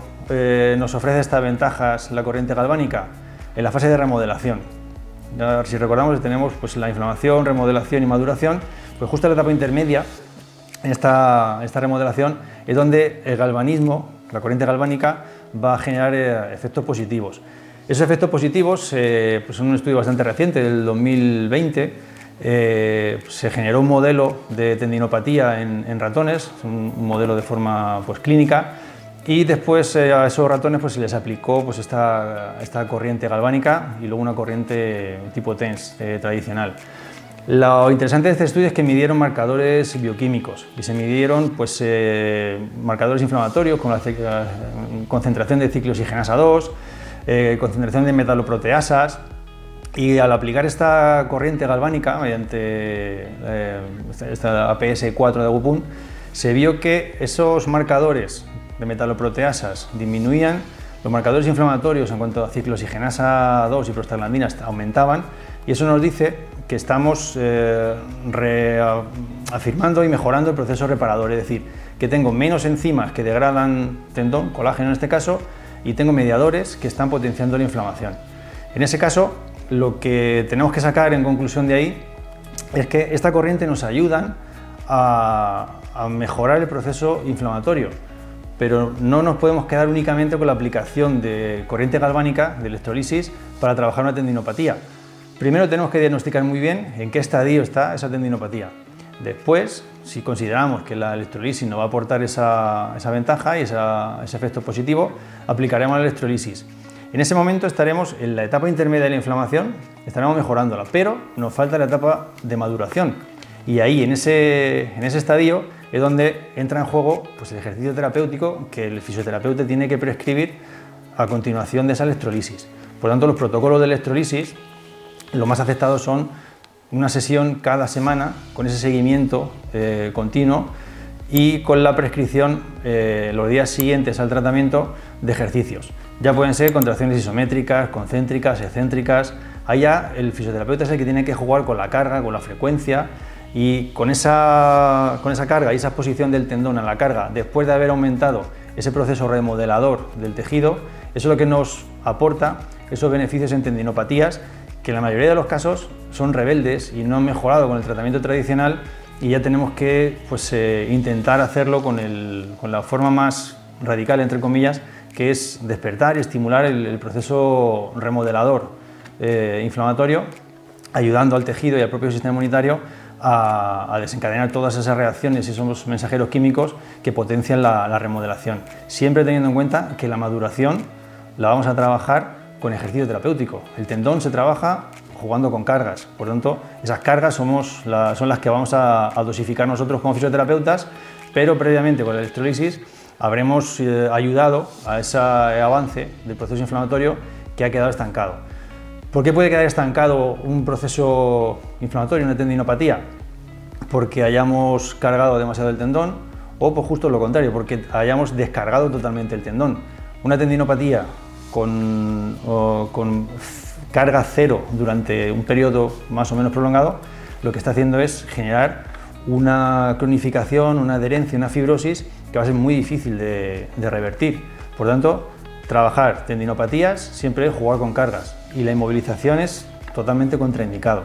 nos ofrece estas ventajas la corriente galvánica? En la fase de remodelación. Ya, si recordamos, tenemos pues, la inflamación, remodelación y maduración, pues justo en la etapa intermedia, en esta remodelación, es donde el galvanismo, la corriente galvánica, va a generar efectos positivos. Esos efectos positivos, pues en un estudio bastante reciente, del 2020, se generó un modelo de tendinopatía en ratones, un modelo de forma pues, clínica, y después a esos ratones pues, se les aplicó pues, esta corriente galvánica y luego una corriente tipo TENS tradicional. Lo interesante de este estudio es que midieron marcadores bioquímicos y se midieron pues, marcadores inflamatorios con la concentración de ciclooxigenasa 2, concentración de metaloproteasas, y al aplicar esta corriente galvánica mediante esta APS-4 de Agupun, se vio que esos marcadores de metaloproteasas disminuían, los marcadores inflamatorios en cuanto a ciclooxigenasa 2 y prostaglandinas aumentaban, y eso nos dice que estamos reafirmando y mejorando el proceso reparador, es decir, que tengo menos enzimas que degradan tendón, colágeno en este caso, y tengo mediadores que están potenciando la inflamación. En ese caso, lo que tenemos que sacar en conclusión de ahí es que esta corriente nos ayuda a mejorar el proceso inflamatorio, pero no nos podemos quedar únicamente con la aplicación de corriente galvánica, de electrolisis, para trabajar una tendinopatía. Primero tenemos que diagnosticar muy bien en qué estadio está esa tendinopatía. Después, si consideramos que la electrolisis nos va a aportar esa ventaja y ese efecto positivo, aplicaremos la electrolisis. En ese momento estaremos en la etapa intermedia de la inflamación, estaremos mejorándola, pero nos falta la etapa de maduración. Y ahí, en ese estadio, es donde entra en juego pues, el ejercicio terapéutico que el fisioterapeuta tiene que prescribir a continuación de esa electrolisis. Por lo tanto, los protocolos de electrolisis, los más aceptados son una sesión cada semana con ese seguimiento continuo y con la prescripción los días siguientes al tratamiento de ejercicios. Ya pueden ser contracciones isométricas, concéntricas, excéntricas. Allá el fisioterapeuta es el que tiene que jugar con la carga, con la frecuencia, y con esa carga y esa exposición del tendón a la carga, después de haber aumentado ese proceso remodelador del tejido, eso es lo que nos aporta esos beneficios en tendinopatías que en la mayoría de los casos son rebeldes y no han mejorado con el tratamiento tradicional, y ya tenemos que pues, intentar hacerlo con la forma más radical, entre comillas, que es despertar y estimular el proceso remodelador inflamatorio, ayudando al tejido y al propio sistema inmunitario a desencadenar todas esas reacciones y esos mensajeros químicos que potencian la remodelación. Siempre teniendo en cuenta que la maduración la vamos a trabajar con ejercicio terapéutico. El tendón se trabaja jugando con cargas, por lo tanto, esas cargas son las que vamos a dosificar nosotros como fisioterapeutas, pero previamente con la electrolisis habremos ayudado a ese avance del proceso inflamatorio que ha quedado estancado. ¿Por qué puede quedar estancado un proceso inflamatorio, una tendinopatía? Porque hayamos cargado demasiado el tendón, o por justo lo contrario, porque hayamos descargado totalmente el tendón. una tendinopatía con carga cero durante un periodo más o menos prolongado, lo que está haciendo es generar una cronificación, una adherencia, una fibrosis que va a ser muy difícil de revertir. Por tanto, trabajar tendinopatías siempre es jugar con cargas y la inmovilización es totalmente contraindicado.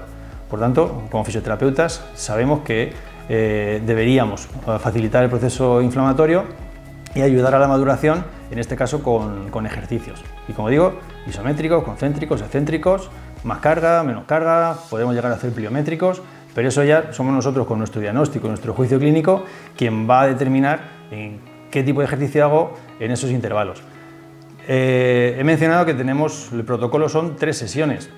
Por tanto, como fisioterapeutas sabemos que deberíamos facilitar el proceso inflamatorio y ayudar a la maduración, en este caso con ejercicios. Y como digo, isométricos, concéntricos, excéntricos, más carga, menos carga, podemos llegar a hacer pliométricos, pero eso ya somos nosotros con nuestro diagnóstico, nuestro juicio clínico, quien va a determinar en qué tipo de ejercicio hago en esos intervalos. He mencionado que el protocolo son 3 sesiones.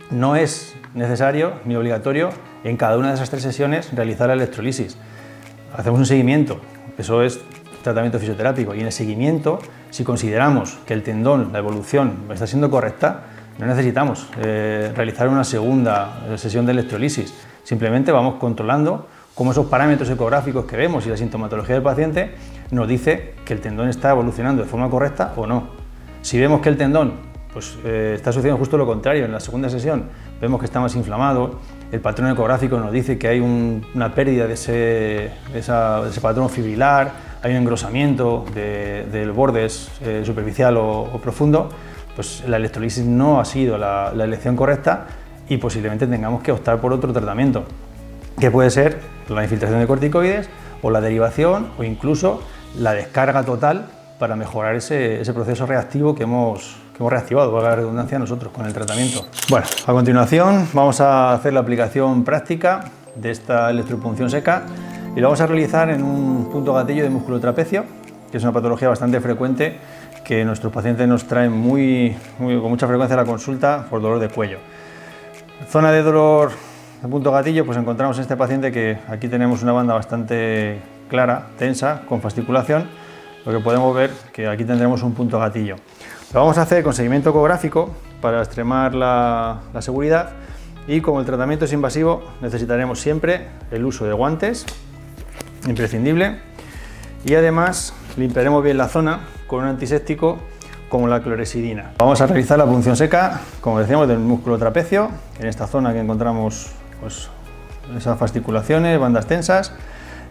No es necesario ni obligatorio en cada una de esas 3 sesiones realizar la electrolisis. Hacemos un seguimiento, eso es tratamiento fisioterápico, y en el seguimiento, si consideramos que el tendón, la evolución está siendo correcta, no necesitamos realizar una segunda sesión de electrolisis. Simplemente vamos controlando cómo esos parámetros ecográficos que vemos y la sintomatología del paciente nos dice que el tendón está evolucionando de forma correcta o no. Si vemos que el tendón está sucediendo justo lo contrario, en la segunda sesión vemos que está más inflamado, el patrón ecográfico nos dice que hay una pérdida de ese patrón fibrilar, hay un engrosamiento del borde superficial o profundo, pues la electrolisis no ha sido la elección correcta y posiblemente tengamos que optar por otro tratamiento, que puede ser la infiltración de corticoides o la derivación o incluso la descarga total para mejorar ese proceso reactivo que hemos reactivado, valga la redundancia, nosotros con el tratamiento. Bueno, a continuación vamos a hacer la aplicación práctica de esta electropunción seca y lo vamos a realizar en un punto gatillo de músculo trapecio, que es una patología bastante frecuente que nuestros pacientes nos traen con mucha frecuencia a la consulta por dolor de cuello. Zona de dolor de punto gatillo, pues encontramos en este paciente que aquí tenemos una banda bastante clara, tensa, con fasciculación, lo que podemos ver que aquí tendremos un punto gatillo. Lo vamos a hacer con seguimiento ecográfico para extremar la seguridad, y como el tratamiento es invasivo necesitaremos siempre el uso de guantes, imprescindible, y además limpiaremos bien la zona con un antiséptico como la clorexidina. Vamos a realizar la punción seca, como decíamos, del músculo trapecio, en esta zona que encontramos esas fasciculaciones, bandas tensas,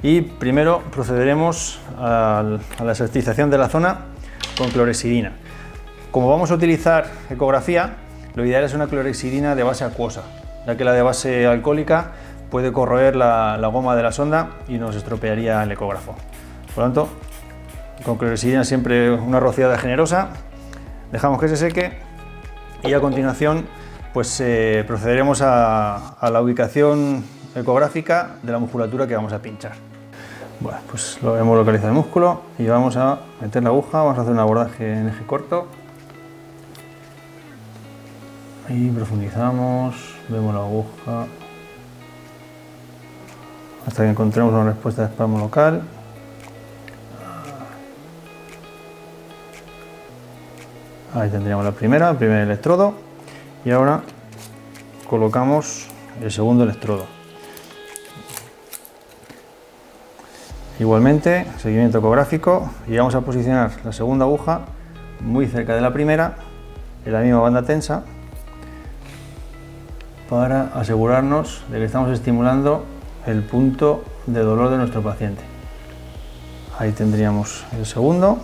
y primero procederemos a la exercización de la zona con clorexidina. Como vamos a utilizar ecografía, lo ideal es una clorexidina de base acuosa, ya que la de base alcohólica puede corroer la goma de la sonda y nos estropearía el ecógrafo. Por lo tanto, con clorexidina siempre una rociada generosa, dejamos que se seque y a continuación procederemos a la ubicación ecográfica de la musculatura que vamos a pinchar. Bueno, pues lo hemos localizado el músculo y vamos a meter la aguja, vamos a hacer un abordaje en eje corto. Ahí profundizamos, vemos la aguja hasta que encontremos una respuesta de espasmo local. Ahí tendríamos el primer electrodo y ahora colocamos el segundo electrodo. Igualmente, seguimiento ecográfico, y vamos a posicionar la segunda aguja muy cerca de la primera, en la misma banda tensa, para asegurarnos de que estamos estimulando el punto de dolor de nuestro paciente. Ahí tendríamos el segundo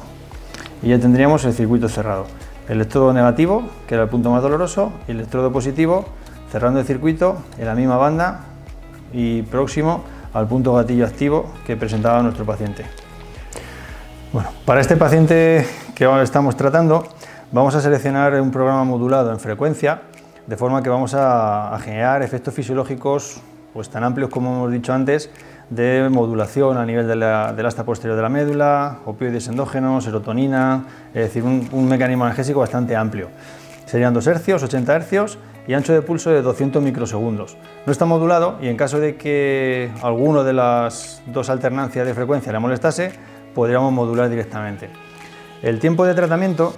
y ya tendríamos el circuito cerrado. El electrodo negativo, que era el punto más doloroso, y el electrodo positivo, cerrando el circuito en la misma banda y próximo al punto gatillo activo que presentaba nuestro paciente. Bueno, para este paciente que ahora estamos tratando, vamos a seleccionar un programa modulado en frecuencia, de forma que vamos a generar efectos fisiológicos tan amplios como hemos dicho antes, de modulación a nivel del asta posterior de la médula, opioides endógenos, serotonina, es decir, un mecanismo analgésico bastante amplio. Serían 2 hercios, 80 hercios y ancho de pulso de 200 microsegundos. No está modulado y en caso de que alguno de las 2 alternancias de frecuencia le molestase, podríamos modular directamente. El tiempo de tratamiento,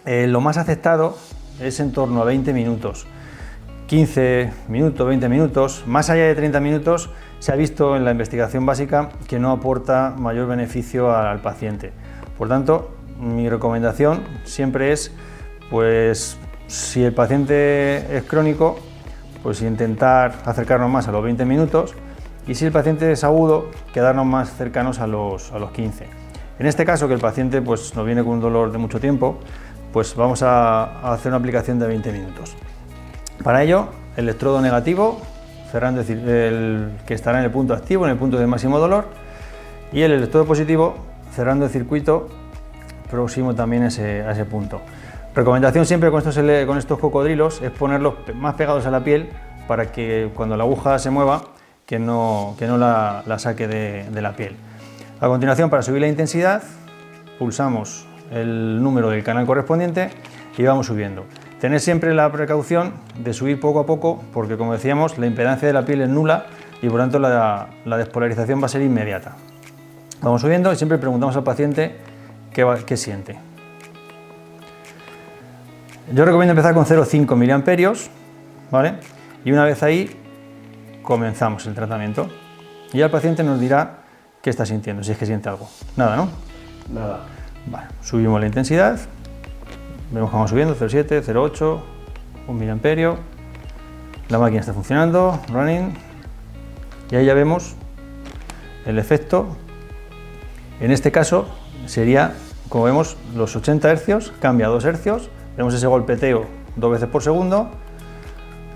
lo más aceptado es en torno a 20 minutos. 15 minutos, 20 minutos, más allá de 30 minutos se ha visto en la investigación básica que no aporta mayor beneficio al paciente. Por tanto, mi recomendación siempre es, pues, si el paciente es crónico, pues intentar acercarnos más a los 20 minutos y si el paciente es agudo, quedarnos más cercanos a los 15. En este caso, que el paciente pues, nos viene con un dolor de mucho tiempo, pues vamos a hacer una aplicación de 20 minutos. Para ello, el electrodo negativo, cerrando, es decir, el que estará en el punto activo, en el punto de máximo dolor, y el electrodo positivo, cerrando el circuito próximo también a ese punto. Recomendación siempre con estos cocodrilos es ponerlos más pegados a la piel para que cuando la aguja se mueva, que no la saque de la piel. A continuación, para subir la intensidad, pulsamos el número del canal correspondiente y vamos subiendo. Tener siempre la precaución de subir poco a poco porque, como decíamos, la impedancia de la piel es nula y por tanto la despolarización va a ser inmediata. Vamos subiendo y siempre preguntamos al paciente qué siente. Yo recomiendo empezar con 0,5 miliamperios, ¿vale? Y una vez ahí comenzamos el tratamiento y el paciente nos dirá qué está sintiendo, si es que siente algo. Nada, ¿no? Nada. Vale, subimos la intensidad, vemos que vamos subiendo, 0,7, 0,8, 1 miliamperio, la máquina está funcionando, running, y ahí ya vemos el efecto. En este caso sería, como vemos, los 80 Hz, cambia a 2 Hz, vemos ese golpeteo 2 veces por segundo,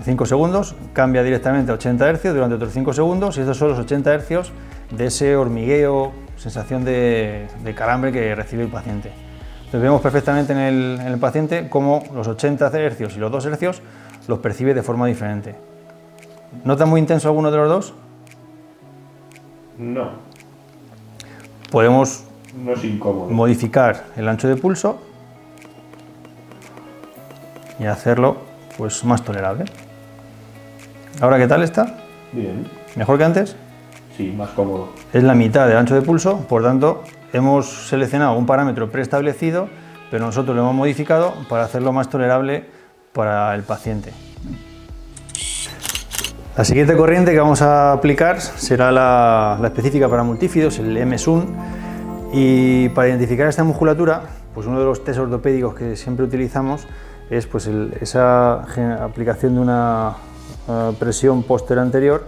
5 segundos, cambia directamente a 80 Hz durante otros 5 segundos y estos son los 80 Hz de ese hormigueo, sensación de calambre que recibe el paciente. Entonces vemos perfectamente en el paciente cómo los 80 Hz y los 2 Hz los percibe de forma diferente. ¿Nota muy intenso alguno de los dos? No. Podemos No es incómodo. modificar el ancho de pulso y hacerlo pues más tolerable. ¿Ahora qué tal está? Bien. ¿Mejor que antes? Sí, más cómodo. Es la mitad del ancho de pulso, por tanto hemos seleccionado un parámetro preestablecido, pero nosotros lo hemos modificado para hacerlo más tolerable para el paciente. La siguiente corriente que vamos a aplicar será la específica para multífidos, el MSUN, y para identificar esta musculatura, pues uno de los test ortopédicos que siempre utilizamos es pues esa aplicación de una presión posterior anterior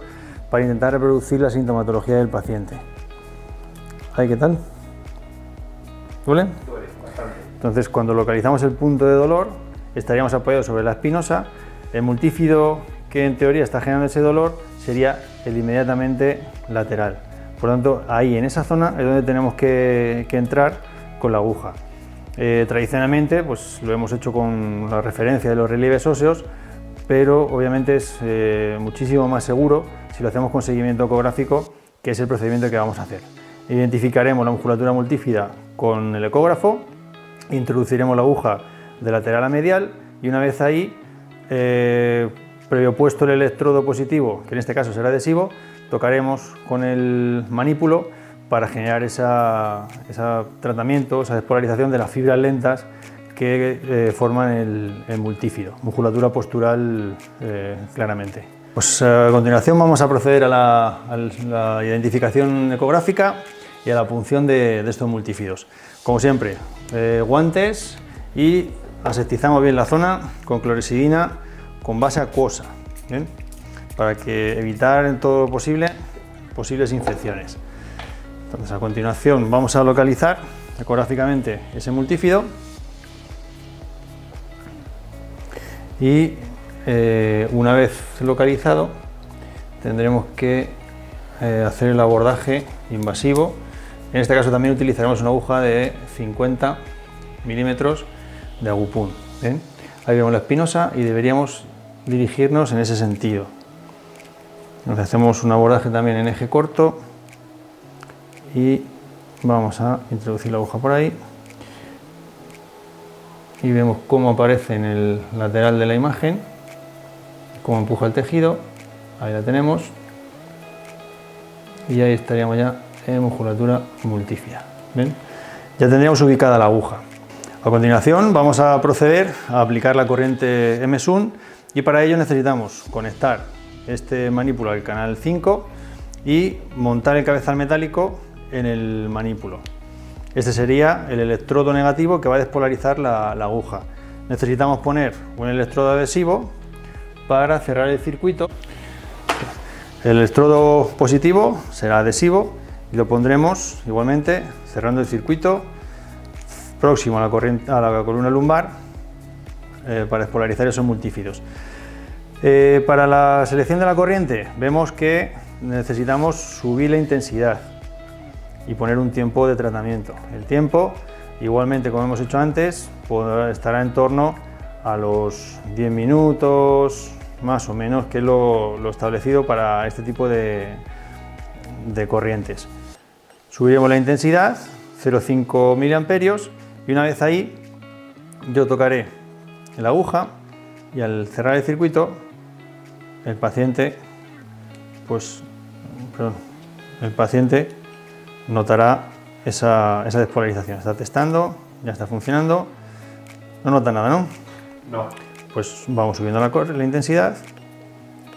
para intentar reproducir la sintomatología del paciente. ¿Ahí qué tal? ¿Duele? Duele bastante. Entonces, cuando localizamos el punto de dolor, estaríamos apoyados sobre la espinosa. El multífido que en teoría está generando ese dolor sería el inmediatamente lateral. Por lo tanto, ahí en esa zona es donde tenemos que entrar con la aguja. Tradicionalmente pues lo hemos hecho con la referencia de los relieves óseos, pero obviamente es muchísimo más seguro si lo hacemos con seguimiento ecográfico, que es el procedimiento que vamos a hacer. Identificaremos la musculatura multífida con el ecógrafo, introduciremos la aguja de lateral a medial y una vez ahí, previo puesto el electrodo positivo, que en este caso será adhesivo, tocaremos con el manípulo para generar ese tratamiento, esa despolarización de las fibras lentas que forman el multífido, musculatura postural claramente. Pues a continuación vamos a proceder a la identificación ecográfica y a la punción de estos multífidos. Como siempre, guantes y aseptizamos bien la zona con clorexidina con base acuosa, ¿bien? Para que evitar en todo lo posible posibles infecciones. Entonces, a continuación vamos a localizar ecográficamente ese multífido y una vez localizado tendremos que hacer el abordaje invasivo. En este caso también utilizaremos una aguja de 50 milímetros de agupún. ¿Bien? Ahí vemos la espinosa y deberíamos dirigirnos en ese sentido. Entonces hacemos un abordaje también en eje corto y vamos a introducir la aguja por ahí y vemos cómo aparece en el lateral de la imagen, cómo empuja el tejido. Ahí la tenemos y ahí estaríamos ya en musculatura multífida. ¿Bien? Ya tendríamos ubicada la aguja. A continuación vamos a proceder a aplicar la corriente MSUN y para ello necesitamos conectar este manípulo al canal 5 y montar el cabezal metálico en el manípulo. Este sería el electrodo negativo que va a despolarizar la aguja. Necesitamos poner un electrodo adhesivo para cerrar el circuito. El electrodo positivo será adhesivo y lo pondremos igualmente cerrando el circuito próximo a la columna lumbar para despolarizar esos multífidos. Para la selección de la corriente vemos que necesitamos subir la intensidad y poner un tiempo de tratamiento. El tiempo, igualmente como hemos hecho antes, estará en torno a los 10 minutos, más o menos, que es lo establecido para este tipo de corrientes. Subiremos la intensidad, 0,5 miliamperios, y una vez ahí yo tocaré la aguja y al cerrar el circuito el paciente notará esa despolarización. Está testando, ya está funcionando, no nota nada, ¿no? No. Pues vamos subiendo la intensidad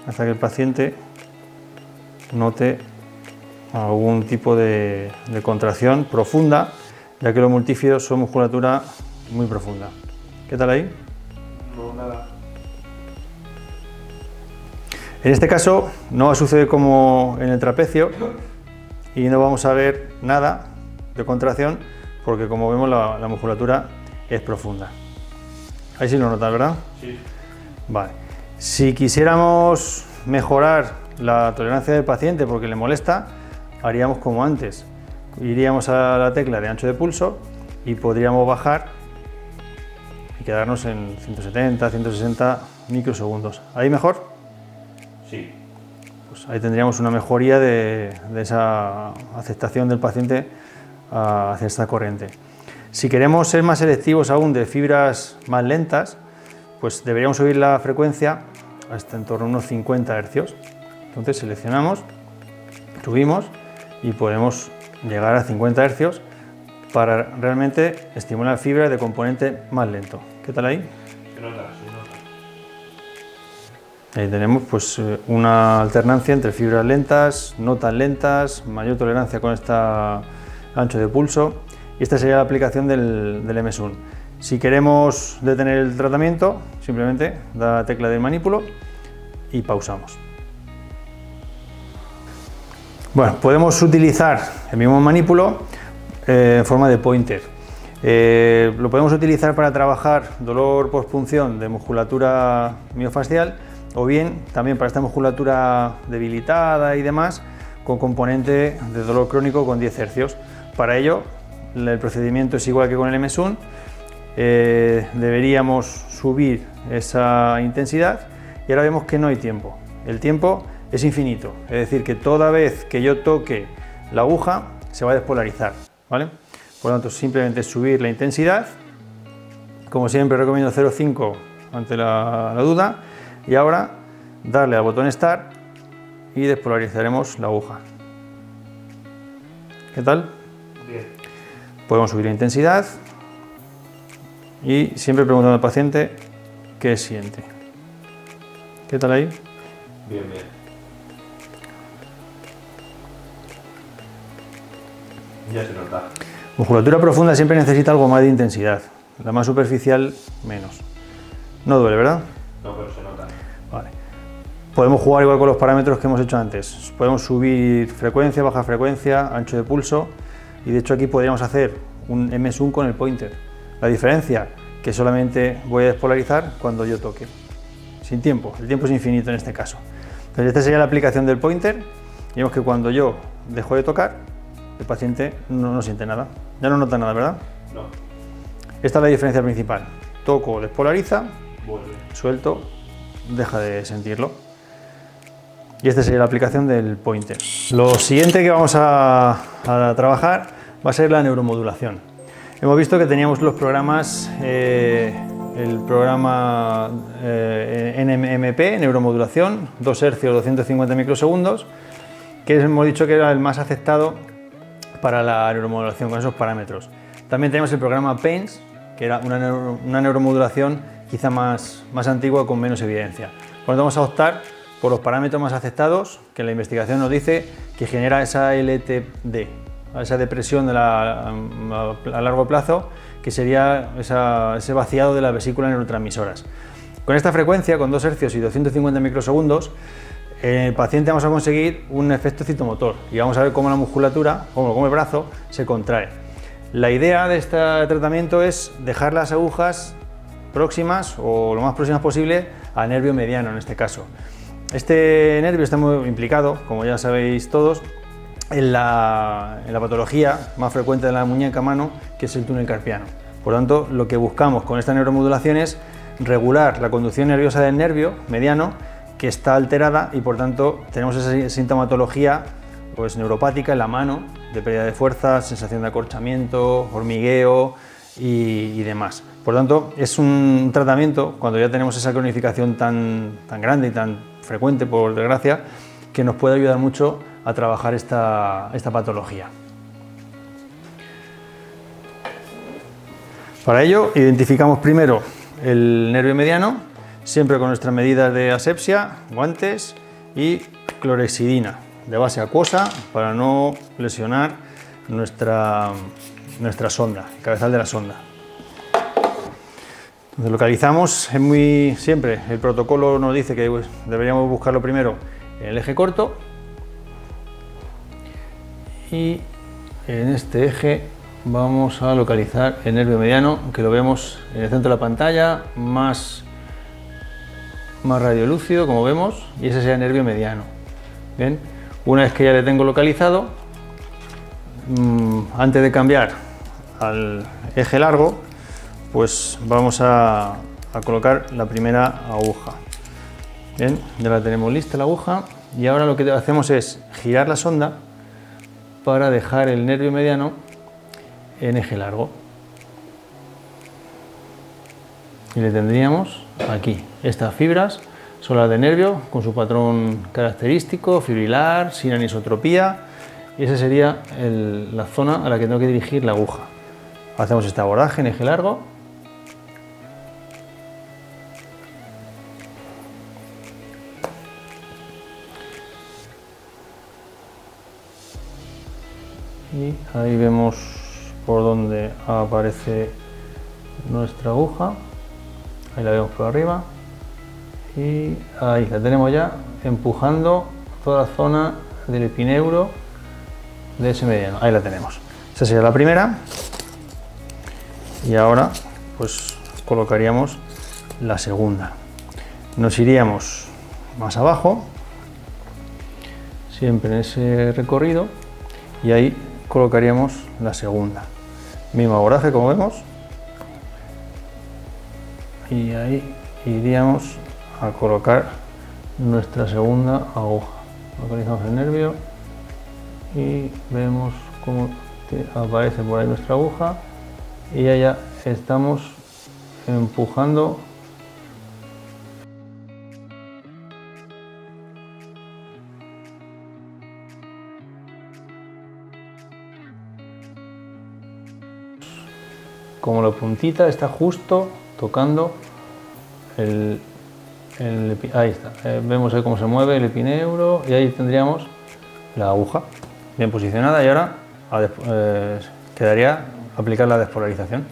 hasta que el paciente note algún tipo de contracción profunda, ya que los multífidos son musculatura muy profunda. ¿Qué tal ahí? No, nada. En este caso no va a suceder como en el trapecio y no vamos a ver nada de contracción porque, como vemos, la musculatura es profunda. Ahí sí lo notas, ¿verdad? Sí. Vale. Si quisiéramos mejorar la tolerancia del paciente porque le molesta, haríamos como antes. Iríamos a la tecla de ancho de pulso y podríamos bajar y quedarnos en 170, 160 microsegundos. ¿Ahí mejor? Sí. Pues ahí tendríamos una mejoría de esa aceptación del paciente hacia esta corriente. Si queremos ser más selectivos aún de fibras más lentas, pues deberíamos subir la frecuencia hasta en torno a unos 50 Hz. Entonces seleccionamos, subimos y podemos llegar a 50 Hz para realmente estimular fibras de componente más lento. ¿Qué tal ahí? Se nota, se nota. Ahí tenemos pues una alternancia entre fibras lentas, no tan lentas, mayor tolerancia con este ancho de pulso, y esta sería la aplicación del MSUN. Si queremos detener el tratamiento, simplemente da la tecla del manípulo y pausamos. Bueno, podemos utilizar el mismo manípulo en forma de pointer. Lo podemos utilizar para trabajar dolor postpunción de musculatura miofascial, o bien también para esta musculatura debilitada y demás, con componente de dolor crónico con 10 Hz. Para ello, el procedimiento es igual que con el MSUN. Deberíamos subir esa intensidad y ahora vemos que no hay tiempo. El tiempo es infinito, es decir, que toda vez que yo toque la aguja se va a despolarizar, ¿vale? Por lo tanto, simplemente subir la intensidad. Como siempre, recomiendo 0,5 ante la duda. Y ahora darle al botón Start y despolarizaremos la aguja. ¿Qué tal? Bien. Podemos subir la intensidad y siempre preguntando al paciente qué siente. ¿Qué tal ahí? Bien, bien. Ya se nota. Musculatura profunda siempre necesita algo más de intensidad. La más superficial, menos. No duele, ¿verdad? No, pero se nota. Vale. Podemos jugar igual con los parámetros que hemos hecho antes. Podemos subir frecuencia, bajar frecuencia, ancho de pulso, y de hecho aquí podríamos hacer un MSUN con el pointer. La diferencia, que solamente voy a despolarizar cuando yo toque, sin tiempo. El tiempo es infinito en este caso. Entonces esta sería la aplicación del pointer. Y vemos que cuando yo dejo de tocar, el paciente no siente nada. Ya no nota nada, ¿verdad? No. Esta es la diferencia principal. Toco, despolariza, Vuelve. suelto, deja de sentirlo. Y esta sería la aplicación del pointer. Lo siguiente que vamos a trabajar va a ser la neuromodulación. Hemos visto que teníamos los programas, el programa NMP, neuromodulación, 2 Hz, 250 microsegundos, que hemos dicho que era el más aceptado para la neuromodulación con esos parámetros. También tenemos el programa PAINS, que era una neuromodulación quizá más antigua con menos evidencia. Por lo tanto, vamos a optar por los parámetros más aceptados, que la investigación nos dice que genera esa LTD, a esa depresión a largo plazo, que sería ese vaciado de las vesículas neurotransmisoras. Con esta frecuencia, con 2 Hz y 250 microsegundos, en el paciente vamos a conseguir un efecto citomotor y vamos a ver cómo la musculatura, como el brazo, se contrae. La idea de este tratamiento es dejar las agujas próximas o lo más próximas posible al nervio mediano en este caso. Este nervio está muy implicado, como ya sabéis todos, en la patología más frecuente de la muñeca mano, que es el túnel carpiano. Por tanto, lo que buscamos con esta neuromodulación es regular la conducción nerviosa del nervio mediano, que está alterada, y por tanto tenemos esa sintomatología pues neuropática en la mano, de pérdida de fuerza, sensación de acorchamiento, hormigueo y demás. Por tanto, es un tratamiento, cuando ya tenemos esa cronificación tan grande y tan frecuente, por desgracia, que nos puede ayudar mucho a trabajar esta patología. Para ello, identificamos primero el nervio mediano, siempre con nuestras medidas de asepsia, guantes y clorhexidina de base acuosa para no lesionar nuestra sonda, el cabezal de la sonda. Entonces, localizamos, siempre el protocolo nos dice que deberíamos buscarlo primero en el eje corto, y en este eje vamos a localizar el nervio mediano, que lo vemos en el centro de la pantalla, más radiolúcido, como vemos, y ese sería el nervio mediano. Bien, una vez que ya le tengo localizado, antes de cambiar al eje largo, pues vamos a colocar la primera aguja. Bien, ya la tenemos lista la aguja, y ahora lo que hacemos es girar la sonda para dejar el nervio mediano en eje largo. Y le tendríamos aquí. Estas fibras son las de nervio, con su patrón característico, fibrilar, sin anisotropía, y esa sería la zona a la que tengo que dirigir la aguja. Hacemos este abordaje en eje largo. Y ahí vemos por dónde aparece nuestra aguja. Ahí la vemos por arriba. Y ahí la tenemos ya empujando toda la zona del epineuro de ese mediano. Ahí la tenemos. Esa sería la primera. Y ahora pues colocaríamos la segunda. Nos iríamos más abajo, siempre en ese recorrido, y ahí colocaríamos la segunda. Mismo abordaje, como vemos, y ahí iríamos a colocar nuestra segunda aguja. Localizamos el nervio y vemos cómo aparece por ahí nuestra aguja, y ya estamos empujando como la puntita está justo tocando ahí está, vemos ahí cómo se mueve el epineuro, y ahí tendríamos la aguja bien posicionada, y ahora quedaría aplicar la despolarización.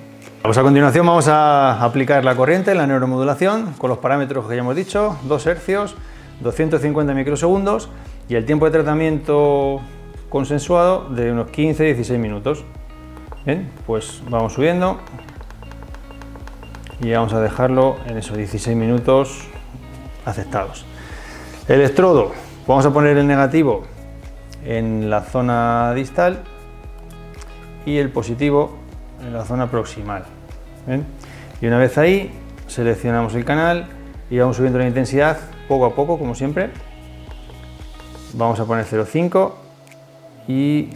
Pues a continuación vamos a aplicar la corriente, la neuromodulación, con los parámetros que ya hemos dicho: 2 Hz, 250 microsegundos y el tiempo de tratamiento consensuado de unos 15-16 minutos. Bien, pues vamos subiendo y vamos a dejarlo en esos 16 minutos aceptados. El electrodo, vamos a poner el negativo en la zona distal y el positivo en la zona proximal. ¿Bien? Y una vez ahí, seleccionamos el canal y vamos subiendo la intensidad poco a poco, como siempre. Vamos a poner 0,5 y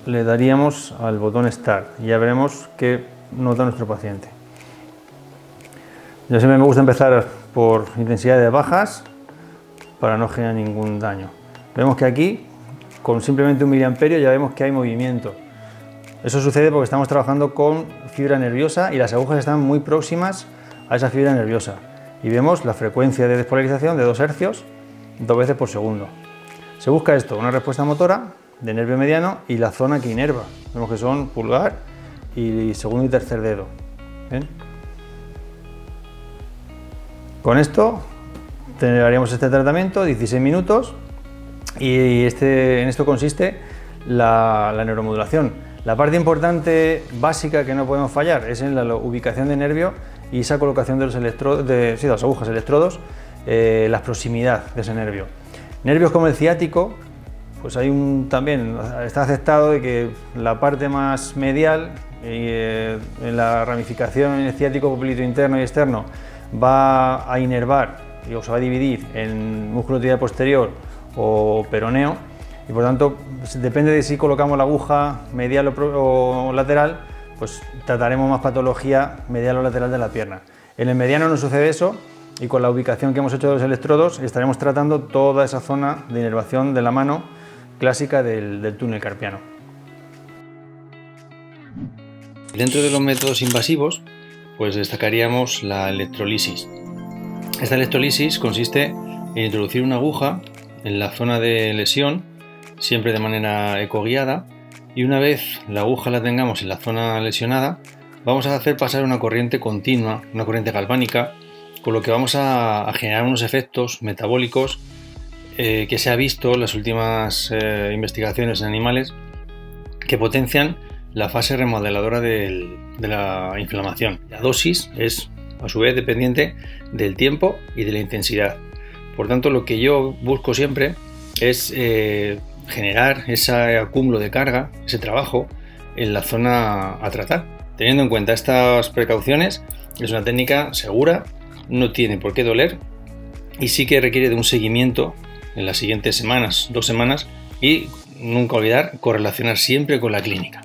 le daríamos al botón Start y ya veremos qué nota nuestro paciente. Yo siempre me gusta empezar por intensidades bajas para no generar ningún daño. Vemos que aquí, con simplemente 1 miliamperio, ya vemos que hay movimiento. Eso sucede porque estamos trabajando con fibra nerviosa y las agujas están muy próximas a esa fibra nerviosa. Y vemos la frecuencia de despolarización de 2 Hz, 2 veces por segundo. Se busca esto, una respuesta motora de nervio mediano y la zona que inerva. Vemos que son pulgar y segundo y tercer dedo. ¿Ven? Con esto haríamos este tratamiento, 16 minutos, y en esto consiste la neuromodulación. La parte importante, básica, que no podemos fallar es en la ubicación de nervio y esa colocación de los electrodos, de las agujas, electrodos, la proximidad de ese nervio. Nervios como el ciático, pues también está aceptado de que la parte más medial, en la ramificación en el ciático popliteo interno y externo, va a inervar o se va a dividir en músculo tibial posterior o peroneo, y por tanto depende de si colocamos la aguja medial o lateral, pues trataremos más patología medial o lateral de la pierna. En el mediano no sucede eso, y con la ubicación que hemos hecho de los electrodos estaremos tratando toda esa zona de inervación de la mano clásica del túnel carpiano. Dentro de los métodos invasivos, pues destacaríamos la electrolisis. Esta electrolisis consiste en introducir una aguja en la zona de lesión, siempre de manera ecoguiada, y una vez la aguja la tengamos en la zona lesionada, vamos a hacer pasar una corriente continua, una corriente galvánica, con lo que vamos a generar unos efectos metabólicos que se ha visto en las últimas investigaciones en animales, que potencian la fase remodeladora de la inflamación. La dosis es, a su vez, dependiente del tiempo y de la intensidad. Por tanto, lo que yo busco siempre es generar ese acúmulo de carga, ese trabajo en la zona a tratar. Teniendo en cuenta estas precauciones, es una técnica segura, no tiene por qué doler y sí que requiere de un seguimiento en las siguientes semanas, 2 semanas, y nunca olvidar correlacionar siempre con la clínica.